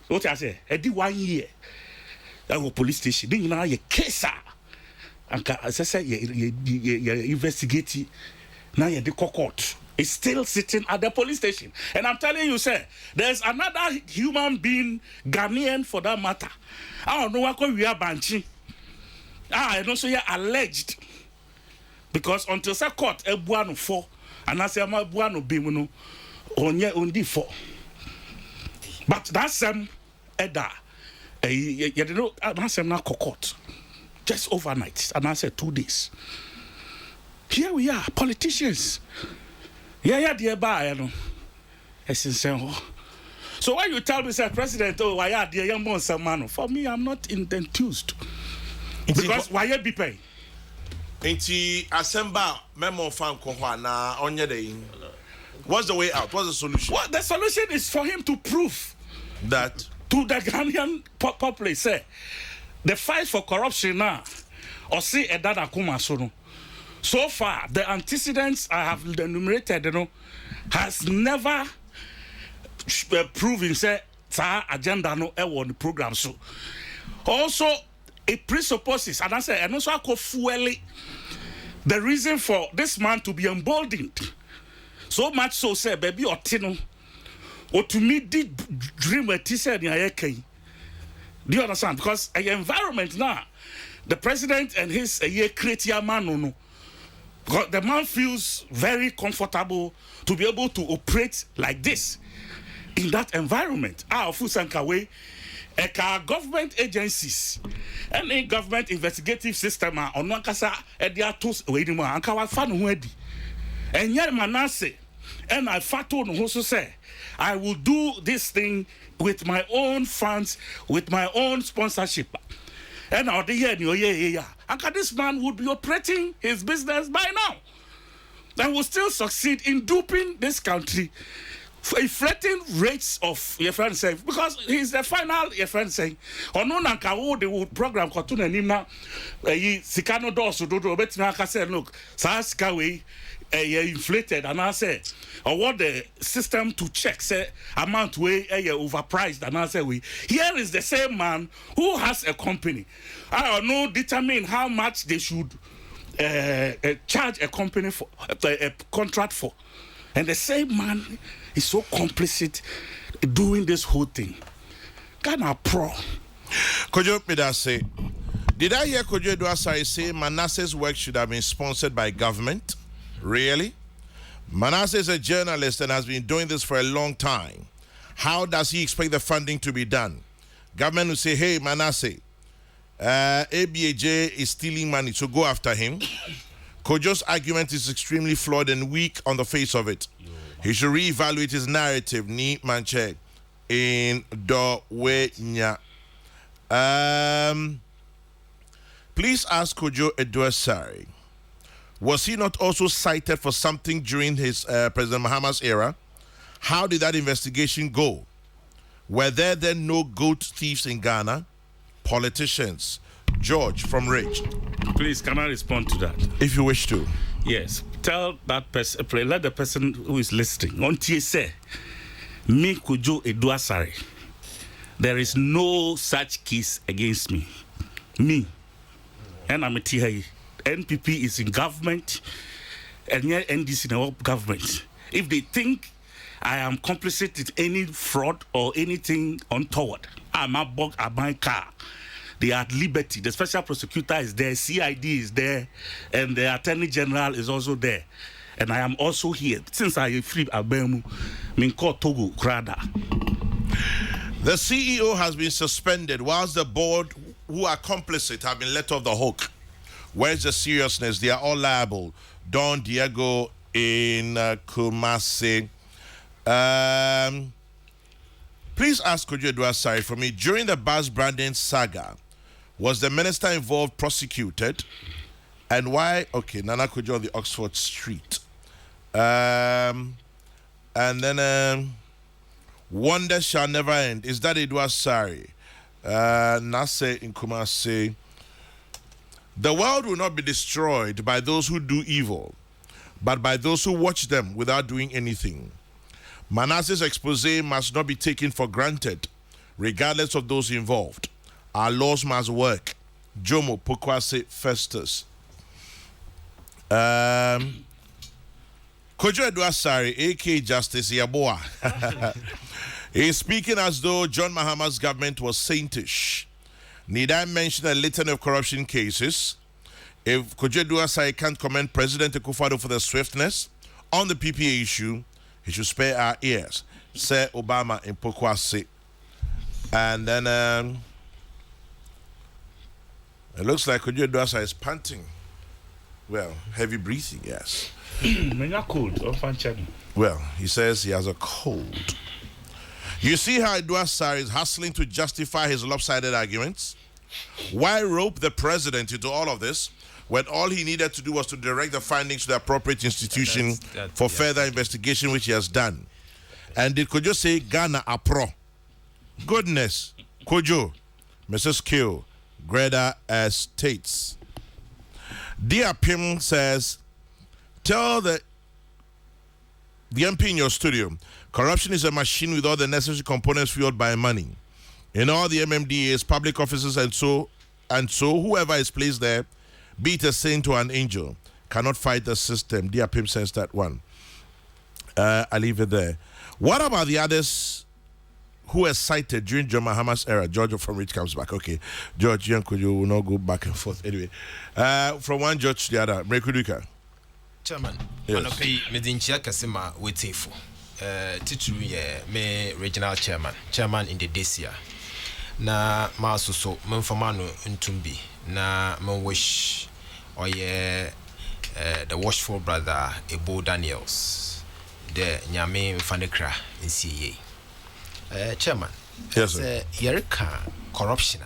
What I say? I did 1 year at police station. Then you know your case. And as I said, you investigate now. You the court is still sitting at the police station, and I'm telling you, sir, there's another human being, Ghanaian for that matter. I don't know what we are banching. I don't say alleged because until the court a buano for, and I say my buano bimuno only for. But that's Eda. You know that's not court. Just overnight, and I said 2 days. Here we are, politicians. Yeah, dear bye, So when you tell me, sir, President, oh, why are dear young monster man? For me, I'm not enthused. Because why you be paying? Inti Asemba memo fan kohwa na onye day. What's the way out? What's the solution? Well, the solution is for him to prove that to the Ghanaian populace, say. The fight for corruption now, or see a data kuma so far, the antecedents I have enumerated, has never proving say agenda no on the program. So also it presupposes, and I say, and also I call fuel the reason for this man to be emboldened. So much so say, baby or tino, or to me did dream what he said in Ayake. Do you understand? Because a environment now, the president and his create man no. Because the man feels very comfortable to be able to operate like this in that environment. Fusankawe, government agencies, any government investigative system on one kasa ediatos waiting man ankawa fan wedi. And yet Manasseh, and I fato no also say, I will do this thing with my own funds, with my own sponsorship. And out the year, and this man would be operating his business by now. And will still succeed in duping this country for inflating rates of your friend saying, because he's the final your friend saying, or no nanka the program cartoon and him now Sikano Dosu Dodo Betinaka said, look, Saskawe inflated, and I said, or what the system to check say amount way overpriced, and I say we here is the same man who has a company. I don't know determine how much they should charge a company for a contract for, and the same man is so complicit doing this whole thing. Ghana pro. Kojo Midase, did I hear Kojo Eduasai say Manasseh's work should have been sponsored by government? Really? Manasseh is a journalist and has been doing this for a long time. How does he expect the funding to be done? Government will say, hey, Manasseh, ABAJ is stealing money, so go after him. Kojo's argument is extremely flawed and weak on the face of it. He should reevaluate his narrative, ni manche, in do we nya. Please ask Kojo Eduasari, was he not also cited for something during his President Mahama's era? How did that investigation go? Were there then no goat thieves in Ghana? Politicians. George from Ridge. Please, can I respond to that? If you wish to. Yes. Tell that person, let the person who is listening, on say, me Kojo Eduasari, there is no such case against me. Me. And I'm a TI. NPP is in government, and yet NDC in our government. If they think I am complicit in any fraud or anything untoward, I'm a bug at my car. They are at liberty. The special prosecutor is there, CID is there, and the Attorney General is also there. And I am also here. Since I free Abemu, Minko Togo Krada. The CEO has been suspended whilst the board who are complicit have been let off the hook. Where's the seriousness? They are all liable. Don Diego in Kumasi. Please ask Kojo Eduasari for me. During the Buzz Brandon saga, was the minister involved prosecuted? And why? Okay, Nana Kojo on the Oxford Street. And then Wonder Shall Never End. Is that Eduasari? Nase in Kumasi. The world will not be destroyed by those who do evil, but by those who watch them without doing anything. Manasseh's expose must not be taken for granted, regardless of those involved. Our laws must work. Jomo Pokwase Festus. Kojo Eduasari, a.k.a. Justice Yaboa, is speaking as though John Mahama's government was saintish. Need I mention a litany of corruption cases? If Kojo Eduasari can't commend President Akufo-Addo for the swiftness on the PPA issue, he should spare our ears. Say Obama in Pokwase. And then it looks like Kojo Eduasari is panting. Well, heavy breathing, yes. Well, he says he has a cold. You see how Eduasari is hustling to justify his lopsided arguments? Why rope the president into all of this when all he needed to do was to direct the findings to the appropriate institution for further investigation, which he has done? And did Kojo say Ghana a pro? Goodness. Kojo, Mrs. Q, Greta Estates. Dear Pim says, tell the MP in your studio, Corruption is a machine with all the necessary components fueled by money. In all the MMDAs, public offices, and so whoever is placed there, be it a saint or an angel, cannot fight the system. Dear Pim says that one. I leave it there. What about the others who were cited during John Mahama's era? George from Rich comes back. Okay, George, you will not go back and forth. Anyway, from one judge to the other. Mrekuduka. Chairman, yes. Anope Medinchia Kasima Wetifu. Titru me regional chairman in the Desia. Na masuso memfamano ntumbi na wish the watchful brother Ebo Daniels the nyame mfanekra nsiye. Chairman, yes sir. Yerika corruption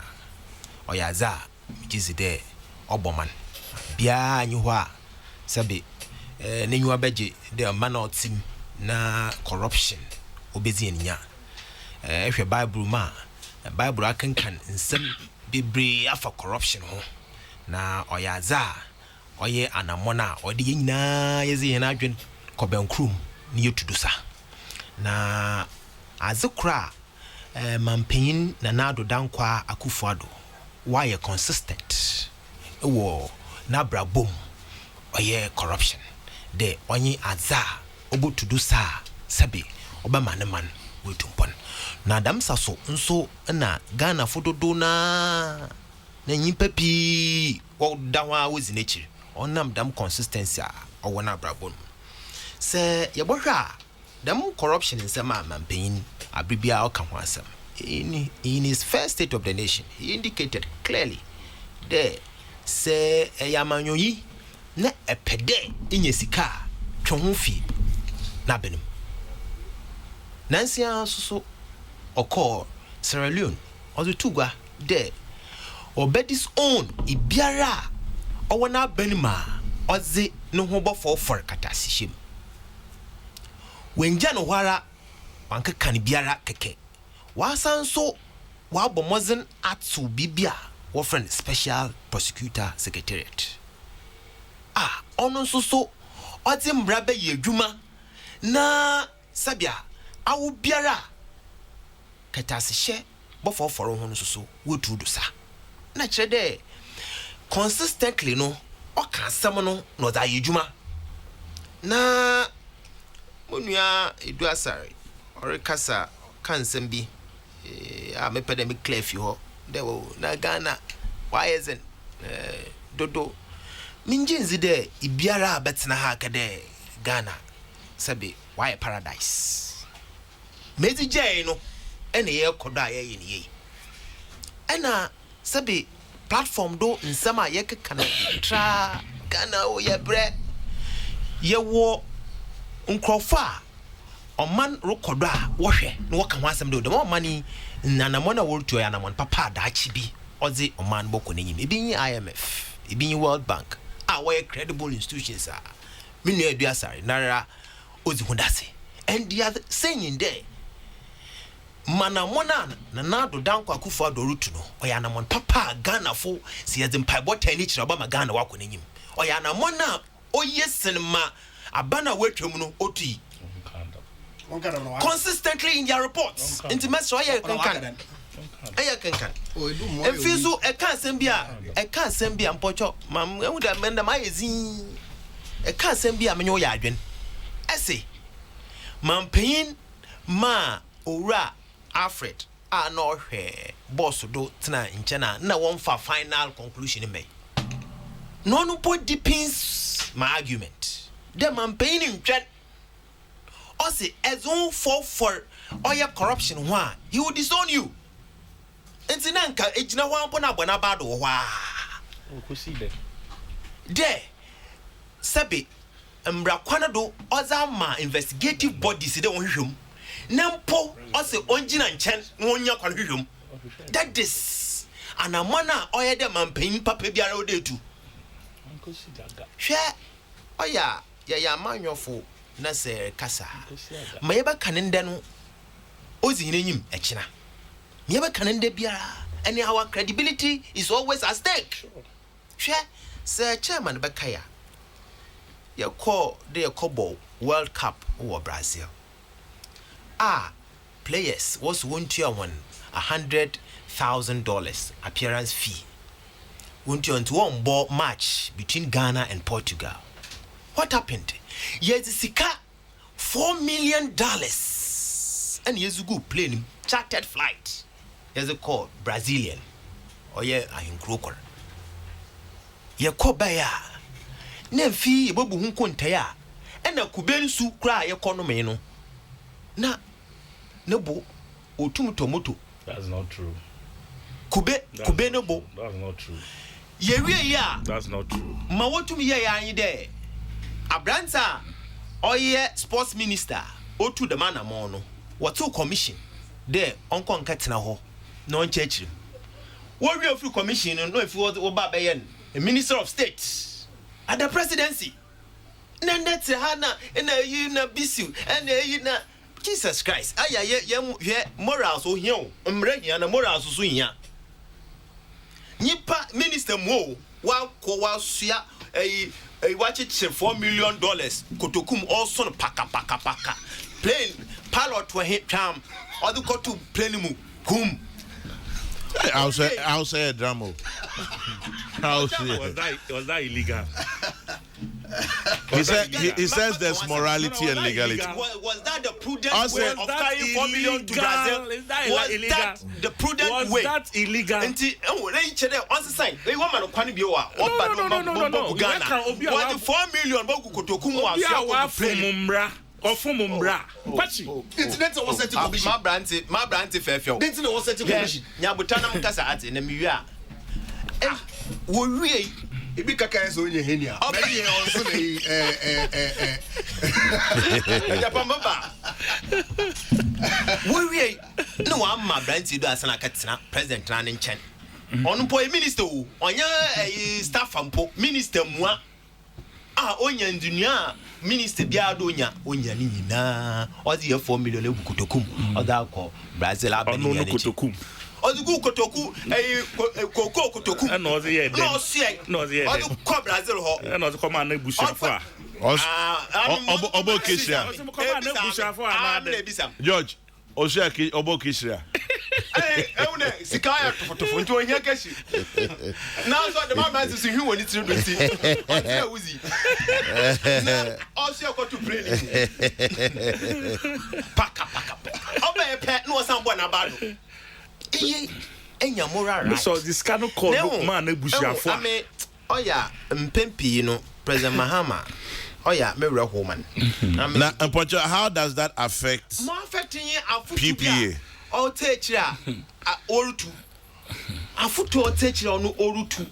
oyaza jizide oboman bia nyuwa sabe ne nyuwa beje the man or team na corruption obezi enya ehwe bible ma bible akankan nsem bebre afa corruption ho na oyaza oye anamona ode nyina yezi yena adwen kobenkrum ni yetudusa na azekra mampanyin na nado dankwa akufuado why consistent wo na brabom oye corruption de onye aza obotudu sa sabi obama ne man wetumpon na damsa so nso na Ghana fododo na nyimpa pi wo dawa wozinechi onam dam consistency a owona brabon se yebohwa dam corruption in sama mampanyin abribia o kan ho asem in his first state of the nation he indicated clearly there se yamanyoyi na epede inyesika twonfi na benim nansia susu oko Sierra Leone ozutugwa there obedis own ibiara owona benima oze no hobofo for katasihim wenja no hwara wanka kan biara keke wasanso wabomozen atu bibia wo friend special prosecutor secretariat ono so ote mbrabe ye adwuma na sabia awu biara katasihye bofoforo ho no so wotu do sa na kire de consistently no oka asem no no da ye adwuma na monua edu asare orekasa kansem bi me pede me clef ho de wo na Ghana why isn't dodo minjinzi de ibiara betena ha kade Ghana sabe why paradise mezi jay no ene ye kodo aye ye ena sabe platform do nsama ye kekana tra Ghana o ye bre ye wo nkrofa oman rokodo a wo hwe no waka ho asem de mo mani nanamona wortu ya namon papa da chibi ozi oman boko nenyim ebi IMF ebi World Bank we credible institutions minu edu asare nara ozi hundase and the other saying there manamona na nado danko akufo adorutu no oya namon papa Ghana fo si yezim paibota ni chira ba Ghana wako nenyim oya namona oyesen ma abana wetwem no otui consistently in their reports intimacy oya kankan Enfizu eka asembia mpocho mam ewuda menda mayezi eka asembia menyo ya adwen ese mampanyin ma owura Alfred no hwe boss do tena nchena na wonfa final conclusion me no point depends my argument the mampanyin ntwen ose ezon for oya corruption ho a he will disown you. Entinanka ejina hwampo na bona bado hwa okosi de de sabe mbra kwana do ozama investigative bodies de wonhwem nempo ose onjina nchen wonya kwana hwem that is anamana oyede mampanyin papa biara odetu okosi daga hwe oya ya manyofo na se kasa mayeba kanende no ozihinenyim ekina Yeba kanende biara and our credibility is always at stake. Sure, Sir Chairman Bakaya. You call the Kobo World Cup or Brazil. players was won to $100,000 appearance fee. Won to one ball match between Ghana and Portugal. What happened? Yes, Sika $4 million. And yes, go plane chartered flight. Yes, called Brazilian. Or yeah, I in Kokrokoo. Ye ko baya. Na fi bobu hu konta ya. Na kuben su kra ye economy no. Na bo otum tomoto. That's not true. Kube no bo. That's not true. Ye wie ya. That's not true. Ma wotum ye ya anyi de. Abranta oye sports minister otu the man amon no. What commission there onko nkatena ho no nchechiri. What we free commission no if you oba beyen a minister of state at the presidency. Nandete hana na yi na bisu and yi na Jesus Christ. Aya ye morals so here mre hia na morals so hia. Nipa minister mo wa ko wa sua watch it $4 million kotokum also no paka plane pilot wa hit tram or the go to plane mu kum. I'll say a drama. Was that illegal? He says there's morality and legality. Was that the prudent way of carrying $4 million to Brazil? Was that the prudent way? Was that illegal? On the side, they want to be no. Was the $4 million Internet was set to commission. My brand fair. Internet was set to commission. Nyabutana mkasa ati na miwa. We Ibi kaka so nye henia. Maybe also the Japamba. We no am my brand do asana katsina president na nchen. Onu po minister o, onya staff ampo minister mua. Onya ndunia minister bia do onya ni nyina. Ozi $4 million ebukutokum. Oda ko Brazil abeni ya kutokum. Ozugu kotoku koko kotoku na ozi ye den no ozi ko Brazil ho na ozi ko ma na bushafo a obo kisia ko ma na bushafo a na George Oshaki obo kisia une sikaya tofotofo nti ohia kashi now so the man is hu woni tiri do ti o uzi also got to pray paka obe pe no sambo na bado enya moral right. So this cannot call man ebusiafo. I mean, oya mpempi no President Mahama. Oya mewre woman. Now, how does that affect PPA? All take ya orutu. Afutu all take ya no orutu.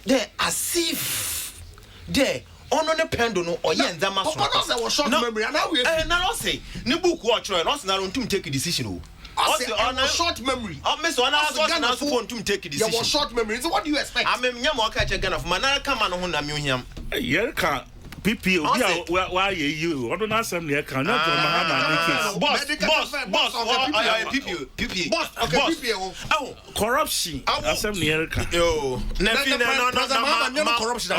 There as if there ono ne pendo no oye nzama so. Papa no say short memory and now we na say ne book watch no na ntum take a decision o. Also, on a short memory. Miss one hour phone to take a decision. You short memory. So what do you expect? I mean, Yamoka Ghana of Manara come on who namu him. Yerka PP why you? I don't know some near can not boss corruption. Some near can. Yo, corruption.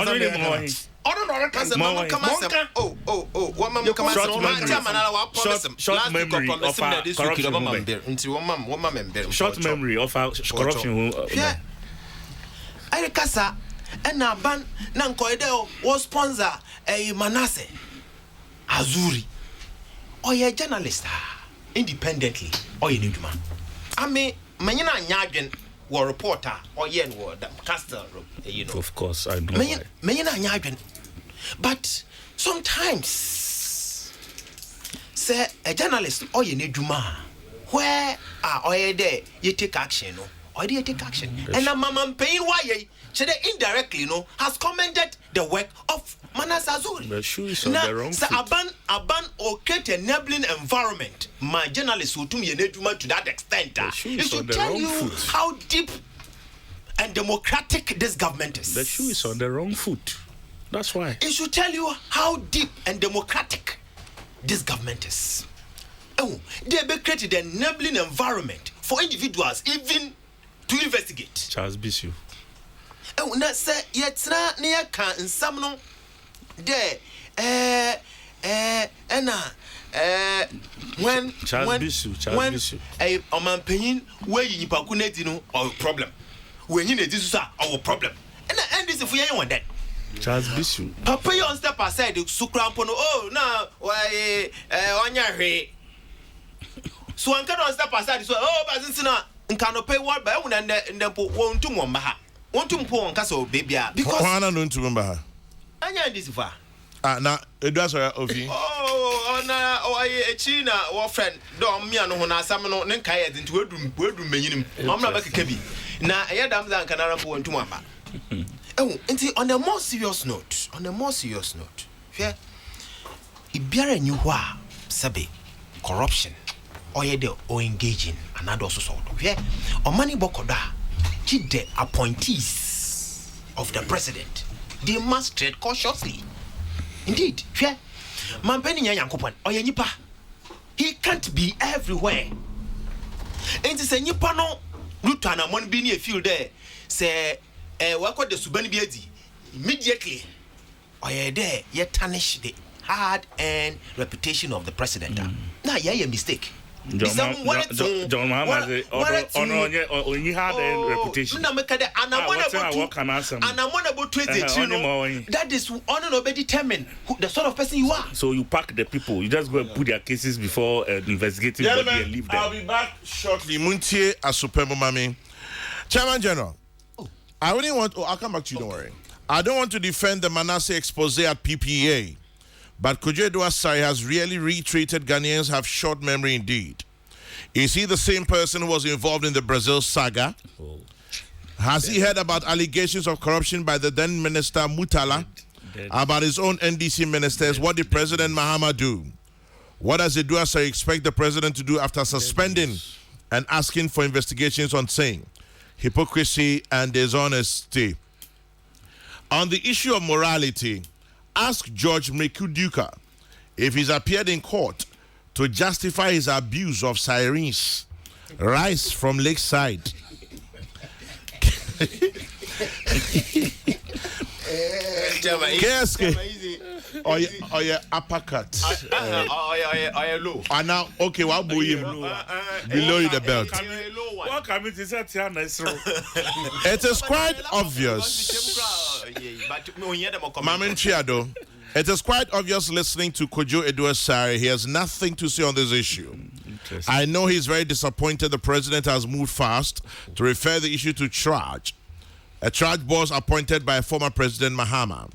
Short memory of corruption. Yeah. I kasa na ban na nkoide was sponsor Manasseh Azuri. Oye journalist independently oye nduma. Ame manyina anyadwen war reporter oye no castle you know. Of course I know. Manyina anyadwen. But sometimes say a journalist oye nduma where oye there you take action no. Or they take action. And a mama paying why indirectly has commended the work of Manasseh Azuri. The shoe is on the wrong foot. Aban or create an enabling environment. My journalist will to me to that extent. It should tell you how deep and democratic this government is. The shoe is on the wrong foot. That's why. It should tell you how deep and democratic this government is. Oh, they have created an enabling environment for individuals even to investigate. Charles Bisu. Oh, na say yetra near can some no there ena when a man paying where you pakuneti no or problem. When you need this is our problem. And this if we ain't want that. Charles Bishop. Papa, you on step aside, Sukrampono. Oh, now, why, on your way. So I cannot step aside. So, oh, but since now, and cannot pay what by one and then put one to one baha. Want to pour on castle, baby, because I don't remember. I know this far. Now, it does of you. Oh, a China or friend, don't me and Hona Samano, and Kayat into a room, I'm not like a cabby. Now, I had damn than Canara for one to one. Oh, and see, on a more serious note, yeah, if you are a new sabe corruption, or engaging another sort of yeah, or money bokoda, the appointees of the president, they must tread cautiously. Indeed, yeah, man penny yankopan or yanipa, he can't be everywhere. And it's a nipa no, Lutana, one being a field there, say. What the Subani Biedi immediately or there yet tarnish the hard earned reputation of the president. Now, yeah, a mistake. John Mahama only had a reputation. And I want about that is honorable determine the sort of person you are. So you pack the people, you just go and put their cases before investigating body and leave them. I'll be back shortly. Muntie Asupemo Mami. Chairman General. I really want. I'll come back to you. Don't worry. I don't want to defend the Manasseh expose at PPA, but Kojo Edoasai has really retreated. Ghanaians have short memory indeed. Is he the same person who was involved in the Brazil saga? Has he heard about allegations of corruption by the then minister Mutala about his own NDC ministers? What did President Mahama do? What does Edoasai expect the president to do after suspending and asking for investigations on saying hypocrisy and dishonesty? On the issue of morality, ask George Mekuduka if he's appeared in court to justify his abuse of sirens, rice from Lakeside. Or your uppercut. Low. And now, okay, what will you below you the belt? It is quite obvious. Mamin Chiado, it is quite obvious listening to Kojo Edoasai. He has nothing to say on this issue. I know he's very disappointed the president has moved fast to refer the issue to charge. A charge boss appointed by former President Mahama.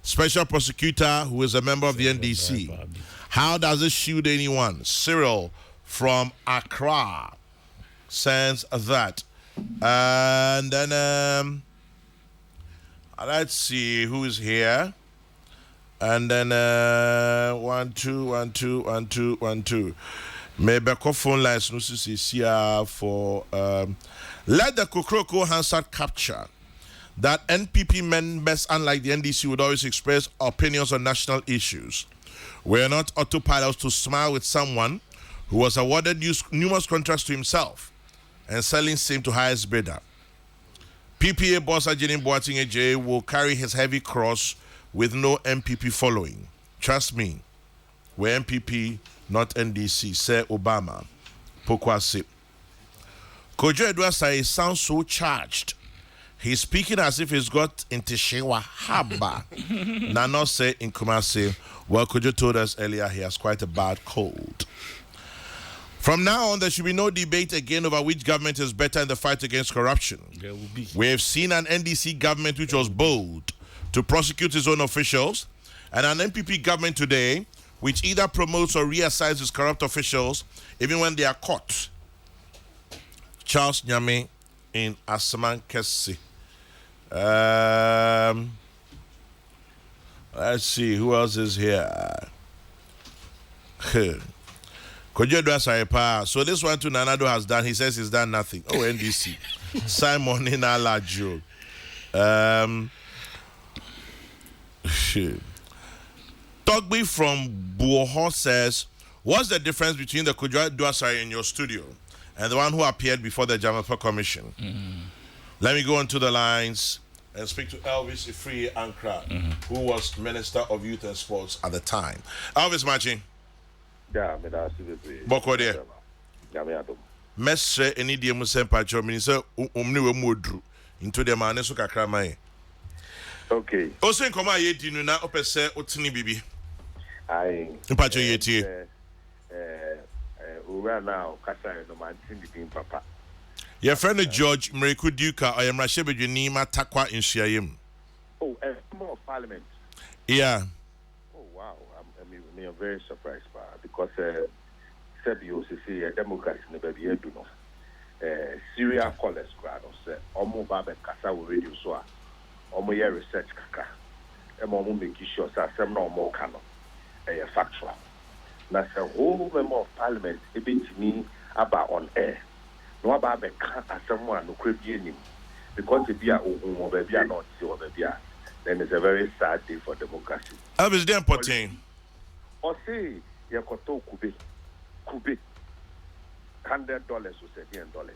Special prosecutor who is a member of the NDC. How does it shield anyone? Cyril from Accra sends that. And then let's see who is here. And then 1 2 1 2 1 2 1 2. Maybe phone lines no here for let the Kokrokoo Hansard capture that NPP members, unlike the NDC, would always express opinions on national issues. We are not autopilots to smile with someone who was awarded numerous contracts to himself and selling same to highest bidder. PPA boss Ajini Boating AJ will carry his heavy cross with no MPP following. Trust me, we're MPP, not NDC, say Obama. Pokwasi. Kojo Edoasai sounds so charged. He's speaking as if he's got into Shewa Haba. Nano say in Kumasi, well, Kojo told us earlier he has quite a bad cold. From now on, there should be no debate again over which government is better in the fight against corruption. There will be. We have seen an NDC government which was bold to prosecute its own officials, and an NPP government today which either promotes or reassigns its corrupt officials even when they are caught. Charles Nyame in Asaman Kesi. Let's see who else is here. Kojo Edoasai. So this one too, Nanado has done. He says he's done nothing. Oh, NDC. Simon Inalajo. Togby from Buoho says, what's the difference between the Kojo Edoasai in your studio and the one who appeared before the Jamaica Commission? Let me go into the lines and speak to Elvis Ifri Ankra, who was Minister of Youth and Sports at the time. Elvis Machin. Yeah, me da CBP. Boko de. Yeah, me adom. Mesre eni die mu sempa cho me say omni we mu odru into the man so kakra man. Okay. O se nkoma ye di nu na opese otini bibi. I. Mpacho ye tie. Ura now kasa no man tin di papa. Your friend George Mreku Duka I am Rashebedwini matakwa insiayem. Oh, a member of parliament. Yeah. Oh wow, I'm very surprised because Sebio say a Democrat in the baby do no. Syria callers crowd say omo babe kasa we radio so a omo ye research kaka. Omo make sure say some no more can factual. Na say whole member of parliament e betimi about on air. No about be can someone no credi him because if you are baby are not see baby then it's a very sad day for democracy. I was there important. Or say yakoto kube $100 or $7.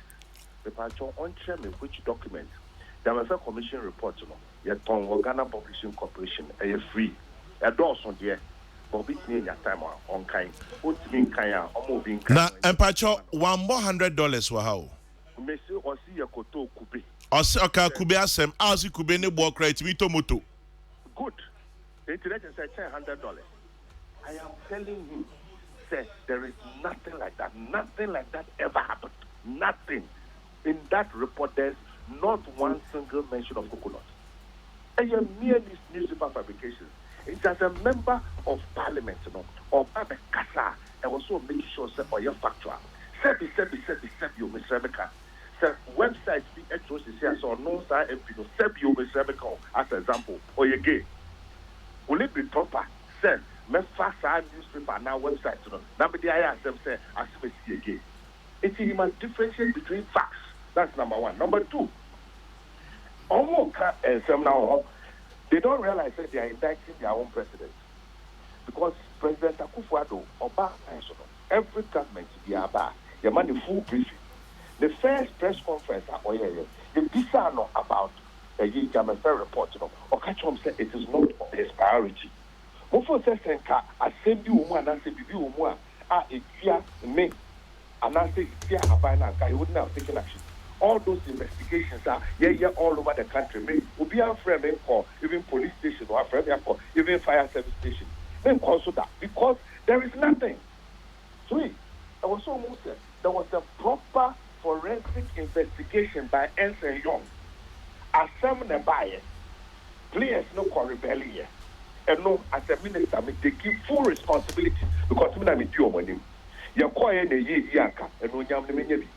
The patron on chairman which document the American Commission report yet on Ghana Publishing Corporation free a doors on the but it's near your time on kind what mean kaya or moving na empacho $100 wa how me say or see yakoto kube or say okay kube asem as kube ne bo credit mi tomoto good the internet is $100. I am telling you, sir, there is nothing like that. Nothing like that ever happened. Nothing. In that report, there's not one single mention of coconut. And you're merely newspaper fabrications. It's as a member of parliament, or Babe Kasa, and also making sure, sir, or you're factual. Sebi, you, Mr. Rebecca. Sir, websites be atrocious here, so no, sir, Sebi, you, Mr. Rebecca, as an example, or you're gay. Will it be proper, sir? Me fast newspaper now website now but the I them say as we see again. He must differentiate between facts. That's number one. Number two, almost some now they don't realize that they are indicting their own president because President Akufo-Addo Oba every government be about the money full briefing. The first press conference the visa about a fair report or catch him say it is not his priority. Mofo say ka asem bi wo mu ana se bibi wo mu a etua me ana se etua aban na ka he wouldn't have taken action. All those investigations are all over the country. Me obi an frame me call even police station or frame me call even fire service station. Then also that because there is nothing. Three, I was so moved. There was a proper forensic investigation by Ensign Young. Asem ne buy players no call rebellion. And no, as a minister, they give full responsibility because I'm do money. You're quiet a year, and no yam.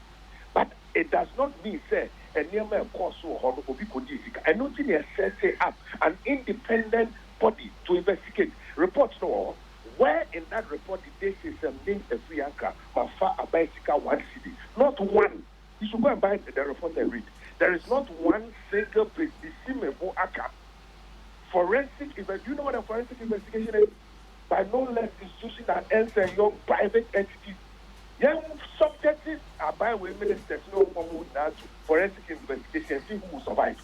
But it does not mean, say, a near man course so hard or could and not in a set up an independent body to investigate. Reports no where in that report did they say something a free anchor, but far a bicycle 1 city. Not one. You should go and buy the report and read. There is not one single place, the simple anchor. Forensic, you know what a forensic investigation is? By no less institution than Ensign Young private entity. Young subjects are by women that no one would now forensic investigation and see who will survive.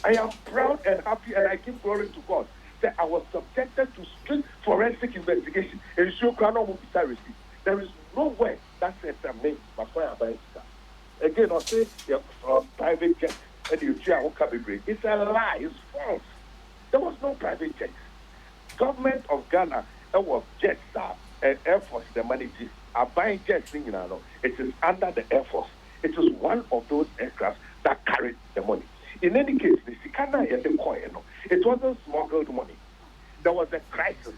I am proud and happy and I give glory to God that I was subjected to strict forensic investigation and show Crown receipt. There is no way that says a name before I buy it. Again, I'll say private jet and you try to be it's a lie, it's false. There was no private jet. Government of Ghana, there was jets and Air Force, the manager, are buying jets. It is under the Air Force. It is one of those aircrafts that carried the money. In any case, the Sikana and the coin, it wasn't smuggled money. There was a crisis.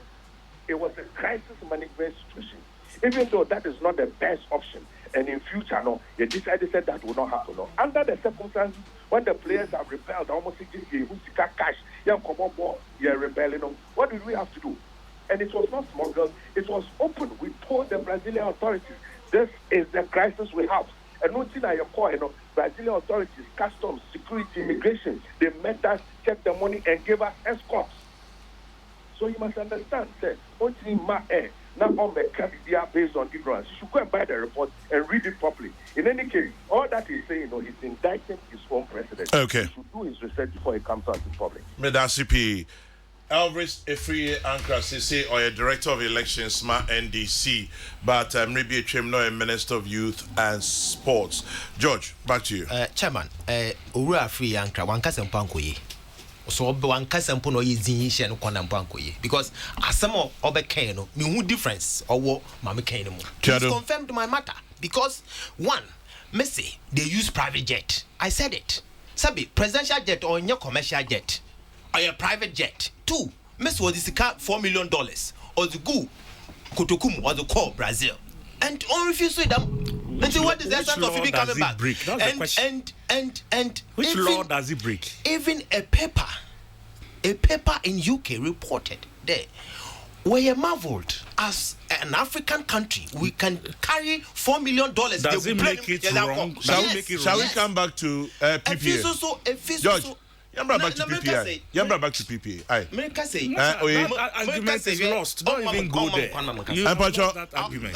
It was a crisis management situation. Even though that is not the best option, and in future, they decided that will not happen. Under the circumstances, when the players have rebelled, almost cash, you're rebelling. What did we have to do? And it was not smuggled. It was open. We told the Brazilian authorities, this is the crisis we have. And no thing I call, Brazilian authorities, customs, security, immigration, they met us, checked the money, and gave us escorts. So you must understand, sir, now on the caviar based on ignorance. You should go and buy the report and read it properly. In any case, all that he's saying, he's indicting his own president. Okay. He should do his research before he comes out in public. Medasipi. Elvis Efriye Ankra say or a director of elections ma NDC, but maybe a chairman or a minister of youth and sports. George, back to you. Chairman, Ura Free Ankra, one cousin Pankoye. So one cousin Pono is in Shan Kwanam Pankoye. Because as some of Obekano, no difference or what Mamma Kano. Just confirmed my matter. Because one, Messi, they use private jet. I said it. Sabi, presidential jet or your commercial jet. Or a private jet. Two, Messi was the car $4 million. Or the go Kokrokoo or the call Brazil. And on refuse to them. And so what is the essence of him coming back? And which even, law does he break? Even a paper in UK reported there. We are marveled as an African country. We can carry $4 million. Does it make it wrong? Shall we come back to PPA? George, Yambra back to PPA. Yambra back to PPA. Aye. America say that argument is lost. Don't even go there. You lost that argument.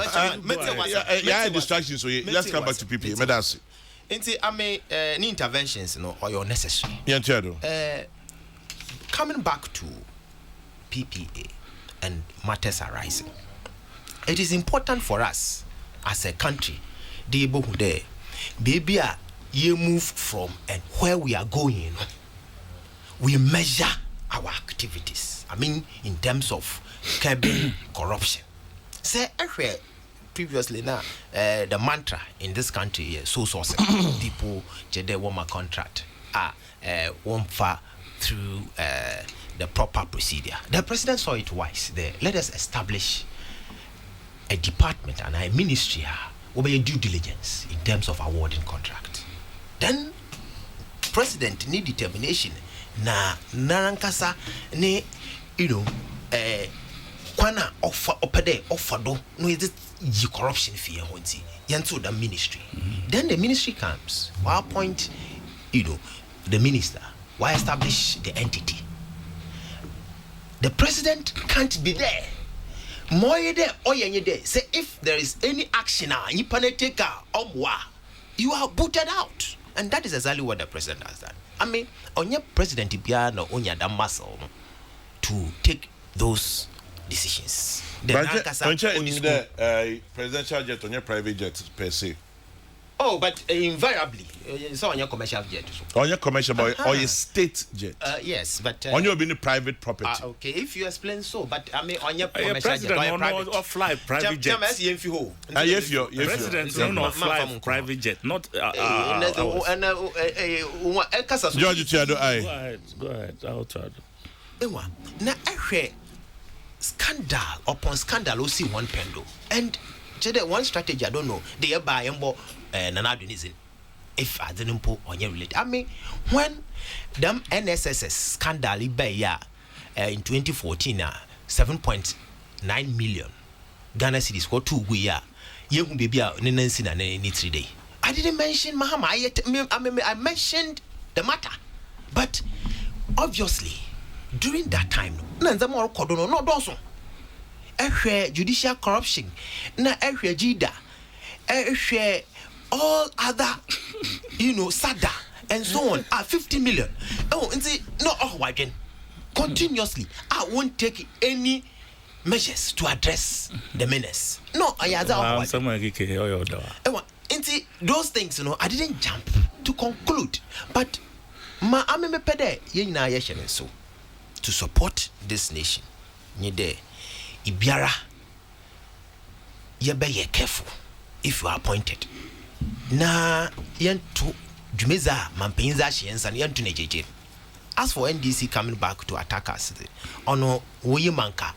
Yeah, distractions. So let's come back to PPA. Medasi. Inti ame ni interventions no or your necessary. Coming back to PPA and matters arising. It is important for us as a country, the there, baby, you move from and where we are going. We measure our activities. I mean, in terms of curbing corruption. Say, previously now, the mantra in this country is so people they want my contract won't far through the proper procedure. The president saw it wise there. Let us establish a department and a ministry over a due diligence in terms of awarding contract. Then president need determination na narankasa ne kwana offer do no is it corruption fear honti yanto the ministry. Then the ministry comes why appoint the minister, why establish the entity. The president can't be there. More there or there. Say if there is any action you are booted out. And that is exactly what the president has done. I mean, on your president Ibiano on your muscle to take those decisions. The presidential jet on your private jet per se. Oh, but invariably, it's on your commercial jet. On your commercial boy or your state jet. Yes, but on your being private property. Okay, if you explain so, but I mean on your commercial jet or your private or fly private jet. Yes, your president no fly private jet, not George Tiado. Go ahead. I'll try. Na scandal upon scandal, we see one pendo and. One strategy I don't know. They buy nanadunizin. If I didn't put on your relate. I mean, when them NSSS scandal in 2014 7.9 million Ghana cedis for 2 years. You will be Nancy and any 3 days. I didn't mention Mahama. I mentioned the matter, but obviously during that time, Nanza more Kodono no Dawson. Judicial corruption, na jida, all other, SADA and so on are 50 million. Oh, and see, no, again, continuously, I won't take any measures to address the menace. No, I had those things, I didn't jump to conclude, but ma ameme pede yena yeshen so to support this nation. Nyede Ibiara, you be careful if you are appointed. Na yentu jumeza mampinza shiensa ni yentu nejeje. As for NDC coming back to attack us, ono woye manka,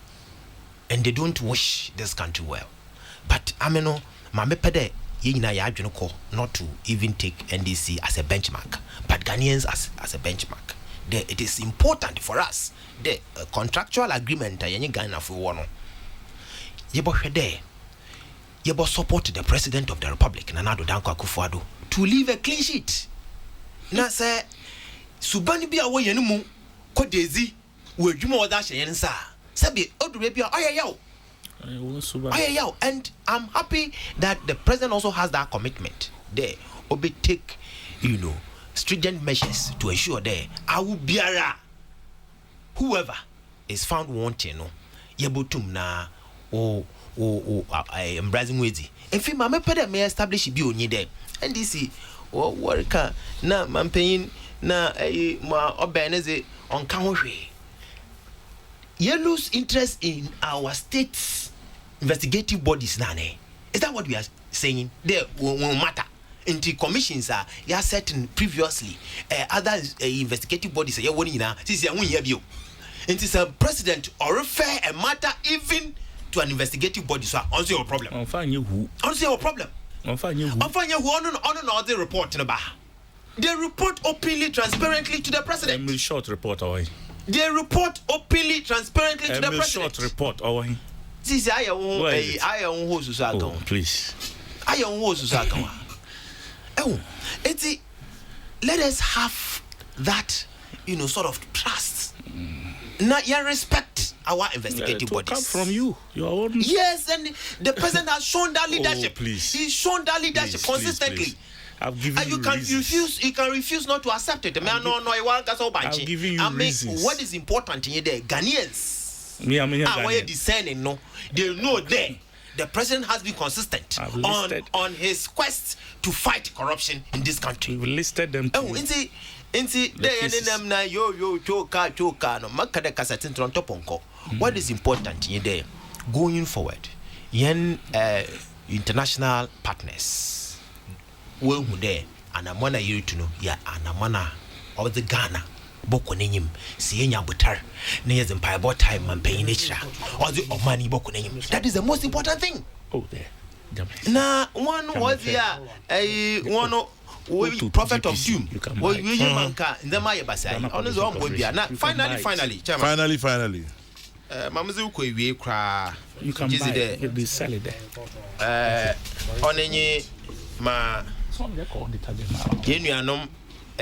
and they don't wish this country well. But ameno mamepede yina ya adwene not to even take NDC as a benchmark, but Ghanaians as a benchmark. It is important for us. The contractual agreement yenye Ghana for one. Yebo hwede. Yebo support the president of the republic Nana Addo Dankwa Akufo-Addo to leave a clean sheet. Na say subani bi awo yenu mu kodezi we dwuma oda hyen nsa. Sabi odure bi ayayaw. Ayayaw, and I'm happy that the president also has that commitment. There obe take stringent measures to ensure there I will biara whoever is found wanting, no, Yabutum na embracing with in fact, my peda may establish be on you there. And this is worker na mampain na ma obeneze on Kamoshi. You lose interest in our state's investigative bodies, Nane. Is that what we are saying? There won't matter. Into commissions are you certain previously other investigative bodies are winning now. This is a 1 year view. It is a president or refer a matter even to an investigative body. So answer your problem. On find you who? Answer your problem. On find you who? On find you who? On the report in the bar. They report openly, transparently to the president. A short report away. They report openly, transparently to the president. Short report away. This is I own who's please. I own who's oh, it's let us have that, sort of trust. Now, you respect our investigative bodies. Come from you, your own. Yes, and the president has shown that leadership. Please. He's shown that leadership consistently. Please. I've given and you can refuse. You can refuse not to accept it. I've given you reasons. What is important in there, Ghanaians. Ghanaian. Discerning, no, they know there. The president has been consistent on his quest to fight corruption in this country. We've listed them. Oh, inti them na yo choka no makada kasatin trontoponko. What is important in there going forward? Yen international partners. Well, who there anamana yirituno ya anamana of the Ghana. Boko nenyim sienya butar na yez empire bot time man pay nature or the money boko nenyim. That is the most important thing. Oh there. Na one was here one prophet of doom. Well, you manka the Maya Basai. Honest one boy bia. Now finally Mamazu ko wie kra. You can buy it. You'll be selling there. Onenye ma yenuanom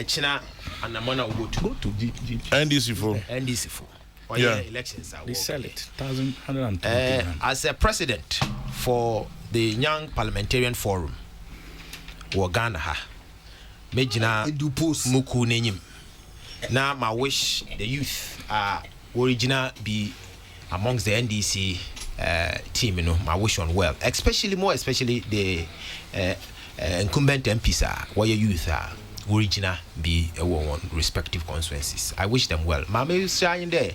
China and Namona go to NDC4. Yeah, elections are they sell it 1,120. As a president for the Young Parliamentarian Forum, Ghana ha Mejina Muku Nenyim. Now my wish the youth are original be amongst the NDC team, my wish on well, especially the incumbent MPs are where your youth are original be one respective constituencies. I wish them well. Mama saying there.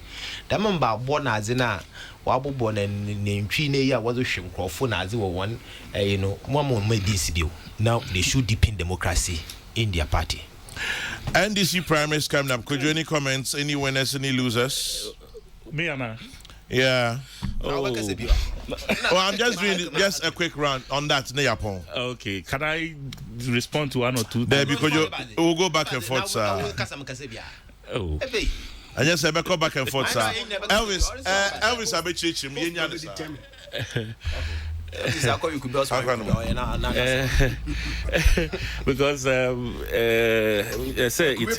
The member born as in a wabo born and name tree ya was a shim crofon as one one more made this bill. Now they should deepen democracy in their party. NDC primaries coming up. Could you any comments? Any winners, any losers? Me, Anna. Yeah. Oh. I'm just doing just a quick round on that. Okay. Can I respond to one or two? There, because we'll go back and forth, sir. Oh. And yes, I go back and forth, sir. Elvis, I bet you because say it's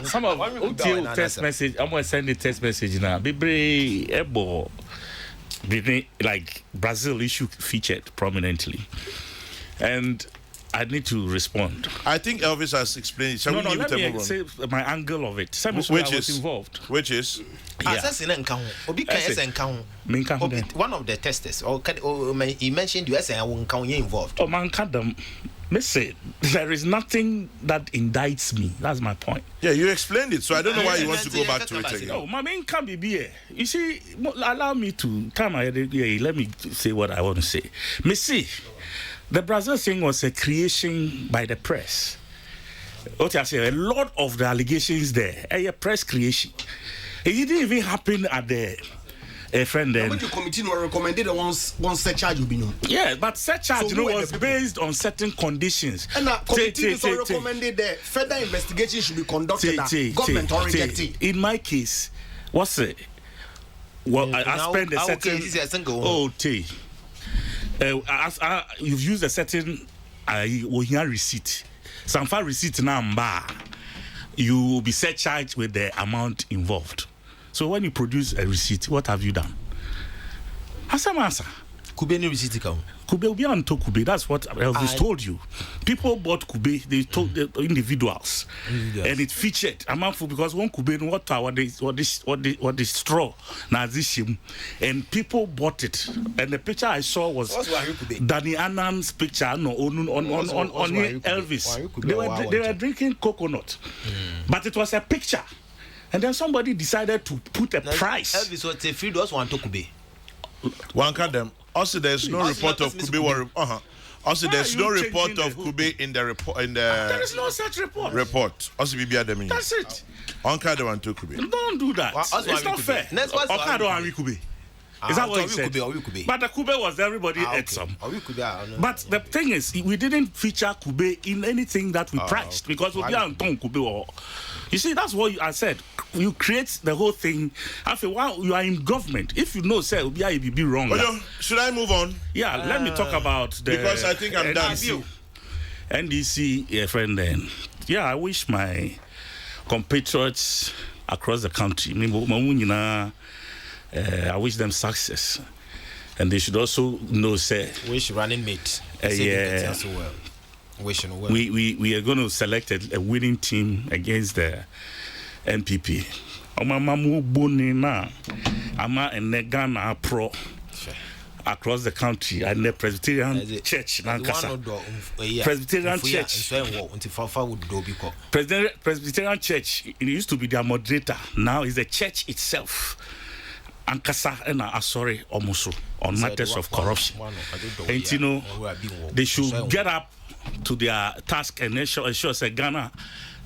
some of text message. I'm going to send the text message now. Be able like Brazil issue featured prominently, and I need to respond. I think Elvis has explained it. No, let me say my angle of it. Which is involved. Which is? Yeah. One of the testers, he mentioned you as involved. Oh, man, there is nothing that indicts me. That's my point. Yeah, you explained it, so I don't know why you want to go back to it again. Oh, my main can't be here. You see, allow me to come ahead. Let me say what I want to say. See, the Brazil thing was a creation by the press. What I say, a lot of the allegations there, a press creation. It didn't even happen at the friend then. The committee recommended one set charge will be known. Yeah, but set charge was based on certain conditions. And the committee also recommended that further investigation should be conducted at government or rejected. In my case, what's it? Well, I spent a certain you've used a certain receipt. Some far receipt number. You will be set charged with the amount involved. So when you produce a receipt, what have you done? Answer. Kube ni receipt account. Kube will be on to Kube. That's what Elvis told you. People bought Kube. They told the individuals, and it featured Amanfu because one Kube what the straw nazishim, and people bought it. And the picture I saw was Danny Annan's picture. No, on Elvis. They were drinking coconut, but it was a picture. And then somebody decided to put a price. Elvis was a free doors want to Kube. One can them. Also, there's no report of Kube. Also, there's no report of Kube in the report. There is no such report. Also, that's it. One can them want to Kube. Don't do that. It's not fair. Okado and Kube. Is that what he said? But the Kube was everybody ate some. But the thing is, we didn't feature Kube in anything that we priced because we didn't Kube. You see, that's what I said. You create the whole thing. After a while, you are in government. If you know, say, you be wrong. Should I move on? Yeah, let me talk about the... Because I think I'm done. NDC, friend then. Yeah, I wish my compatriots across the country, I wish them success. And they should also know, say... Wish running mate. We are going to select a winning team against the NPP. Ghana pro across the country and the Presbyterian Church. Presbyterian Church. Presbyterian Church. It used to be their moderator. Now it's the church itself. Ankasa and Asori Omusu on matters of corruption. And you know, they should get up to their task and ensure Ghana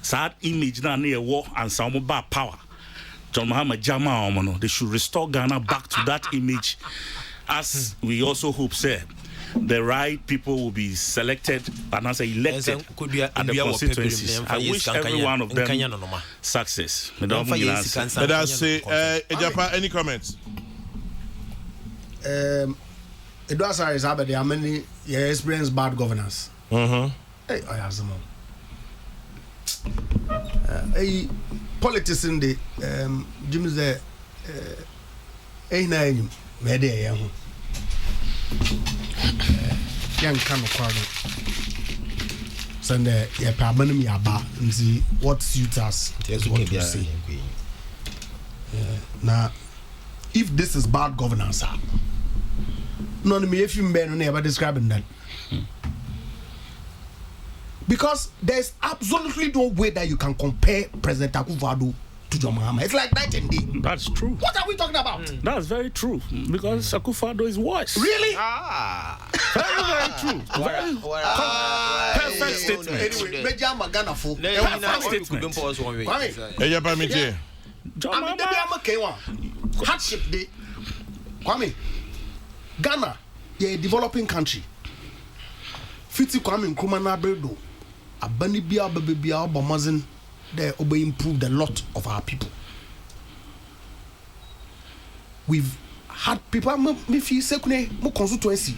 sad image na near war and some bad power. John Muhammad Jama Omono, they should restore Ghana back to that image, as we also hope say the right people will be selected and as elected at the constituencies. I wish every one of them success. Let us say, Ejapa, any comments? It was how many experienced bad governance. Hey, I have some. Politics in the Jim's the A9 where they are young kind of crowd. Send the permanent yaba and see what suits us. Is what you say. Now, if this is bad governance, none of me if you men never describing that. Because there's absolutely no way that you can compare President Akufo-Addo to John Mahama. It's like night and day. That's true. What are we talking about? That's very true. Because Akufo-Addo is worse. Really? Very, very true. Perfect statement. Anyway, Magana for perfect statement. John Mahama hardship day. Kwame, Ghana, a developing country. Fiti Kwame Nkrumah na Bredo. Abani bia bebia Obamazin there obey improved a lot of our people. We've had people me feel sekune mo constituency.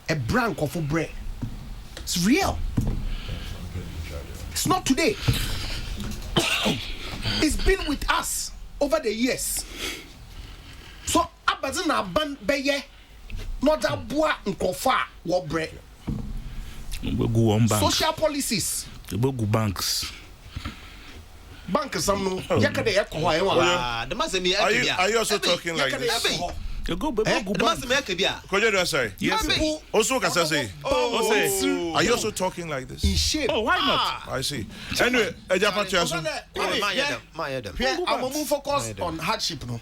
A brand of bread. It's real. It's not today. It's been with us over the years. So abazin aban beye not a bois nkofa wo bread. Social policies. Banks. Banks some no. Are you also talking like this? Sorry. Yes. Also, can I say? Are you also talking like this? In shape. Oh, why not? I see. Anyway, I'm going to focus on hardship no.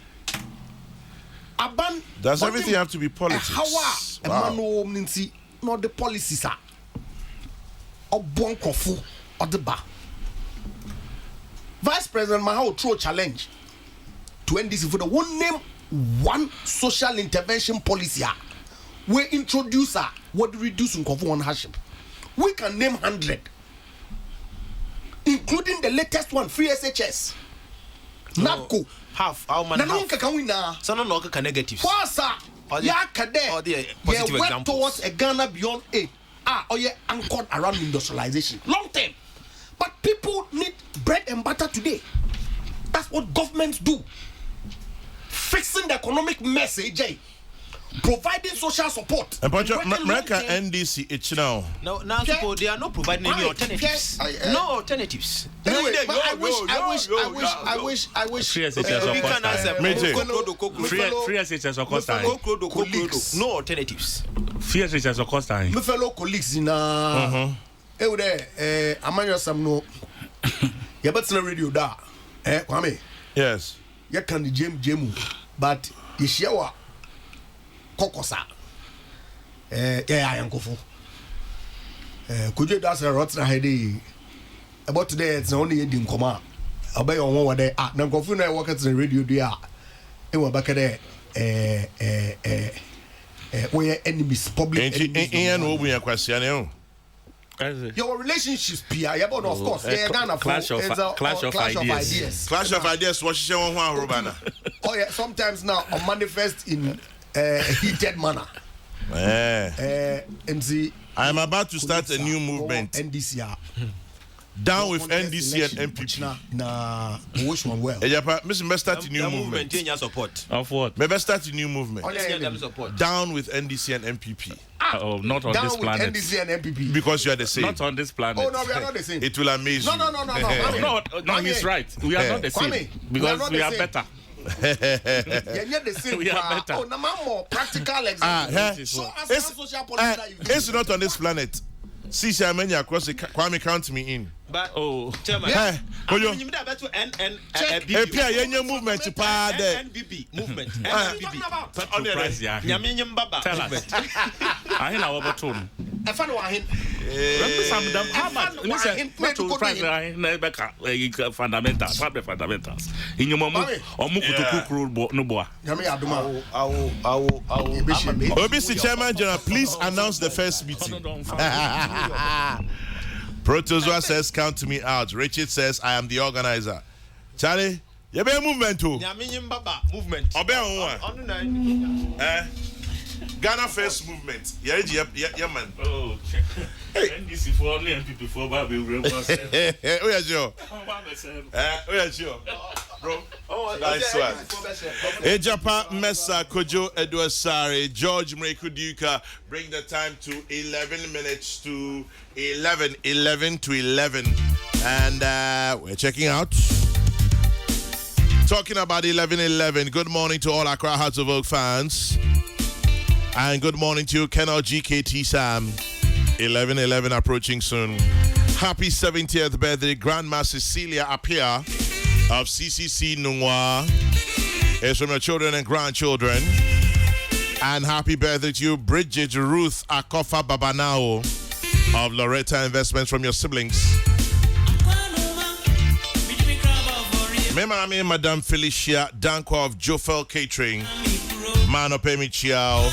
Does everything have to be politics? Wow. Not the policies are. Or Bonkofu or the bar. Vice President Mahao throw challenge to NDC for the one name one social intervention policy. We introduce what reduce Nkofu on hardship. We can name 100, including the latest one, free SHS. NAPCO. Half. How many? So no negatives. Positive examples towards a Ghana beyond aid. Anchored around industrialization. Long term. But people need bread and butter today. That's what governments do. Fixing the economic mess, AJ. providing social support. And America NDC, it's now. No, now suppose they are not providing any alternatives. No alternatives. Anyway, I wish. Free SHS of course. Colleagues. No alternatives. Free SHS of course. My fellow colleagues in Amanya Samno. You better radio da. Kwame. Yes. You can the jemu, but you share kokosa. Yeah, Uncle. Could you that's a rotten headache? About today, it's only a dim command. I'll be on one day. Now, go for work at the radio. Dia, and we're back there. We are enemies, public enemies. Your relationships, Pia, but of course, they're gonna clash of ideas. Clash of ideas. What she want, Robana? Oh yeah, sometimes now manifest in a heated manner. MC, I am about to start a new movement. NDC. Down with NDC and MPP. Nah, which one well? Mr. Start a new movement. Support. Of what? Maybe start a new movement. Down with NDC and MPP. Oh, not on this planet. Down with NDC and MPP. Because you are the same. Not on this planet. Oh no, we are not the same. It will amaze you. No. No, he's right. We are not the same. Because we are better. We are better. Oh, no more practical examples. It's not on this planet. See, Shamania across the Kwame count me in. But Chairman, NBB movement to NBB movement. NBB. Tell us. I know about tone. Fundamentals. In your mom or Mukutu no boy. OBC Chairman General, please announce the first meeting. Protozoa says, count me out. Richard says, I am the organizer. Charlie, you be a movement too. Movement. Ghana First Movement. Yeah, man. Oh, NDC for only and people for Baby. Where's your? Where's your? Bro. Nice one. Ejapa Mesa Kojo Edward Sari, George Mrekuduka, bring the time to 11 minutes to 11 to 11. And we're checking out. Talking about 11:11. Good morning to all Accra Hearts of Oak fans. And good morning to you, Kenal GKT Sam. 11:11 approaching soon. Happy 70th birthday, Grandma Cecilia Apia of CCC Nungwa. It's from your children and grandchildren. And happy birthday to you, Bridget Ruth Akofa Babanao of Loretta Investments, from your siblings. Madame Felicia Danko of Jofel Catering. Mano Pemi Chiao.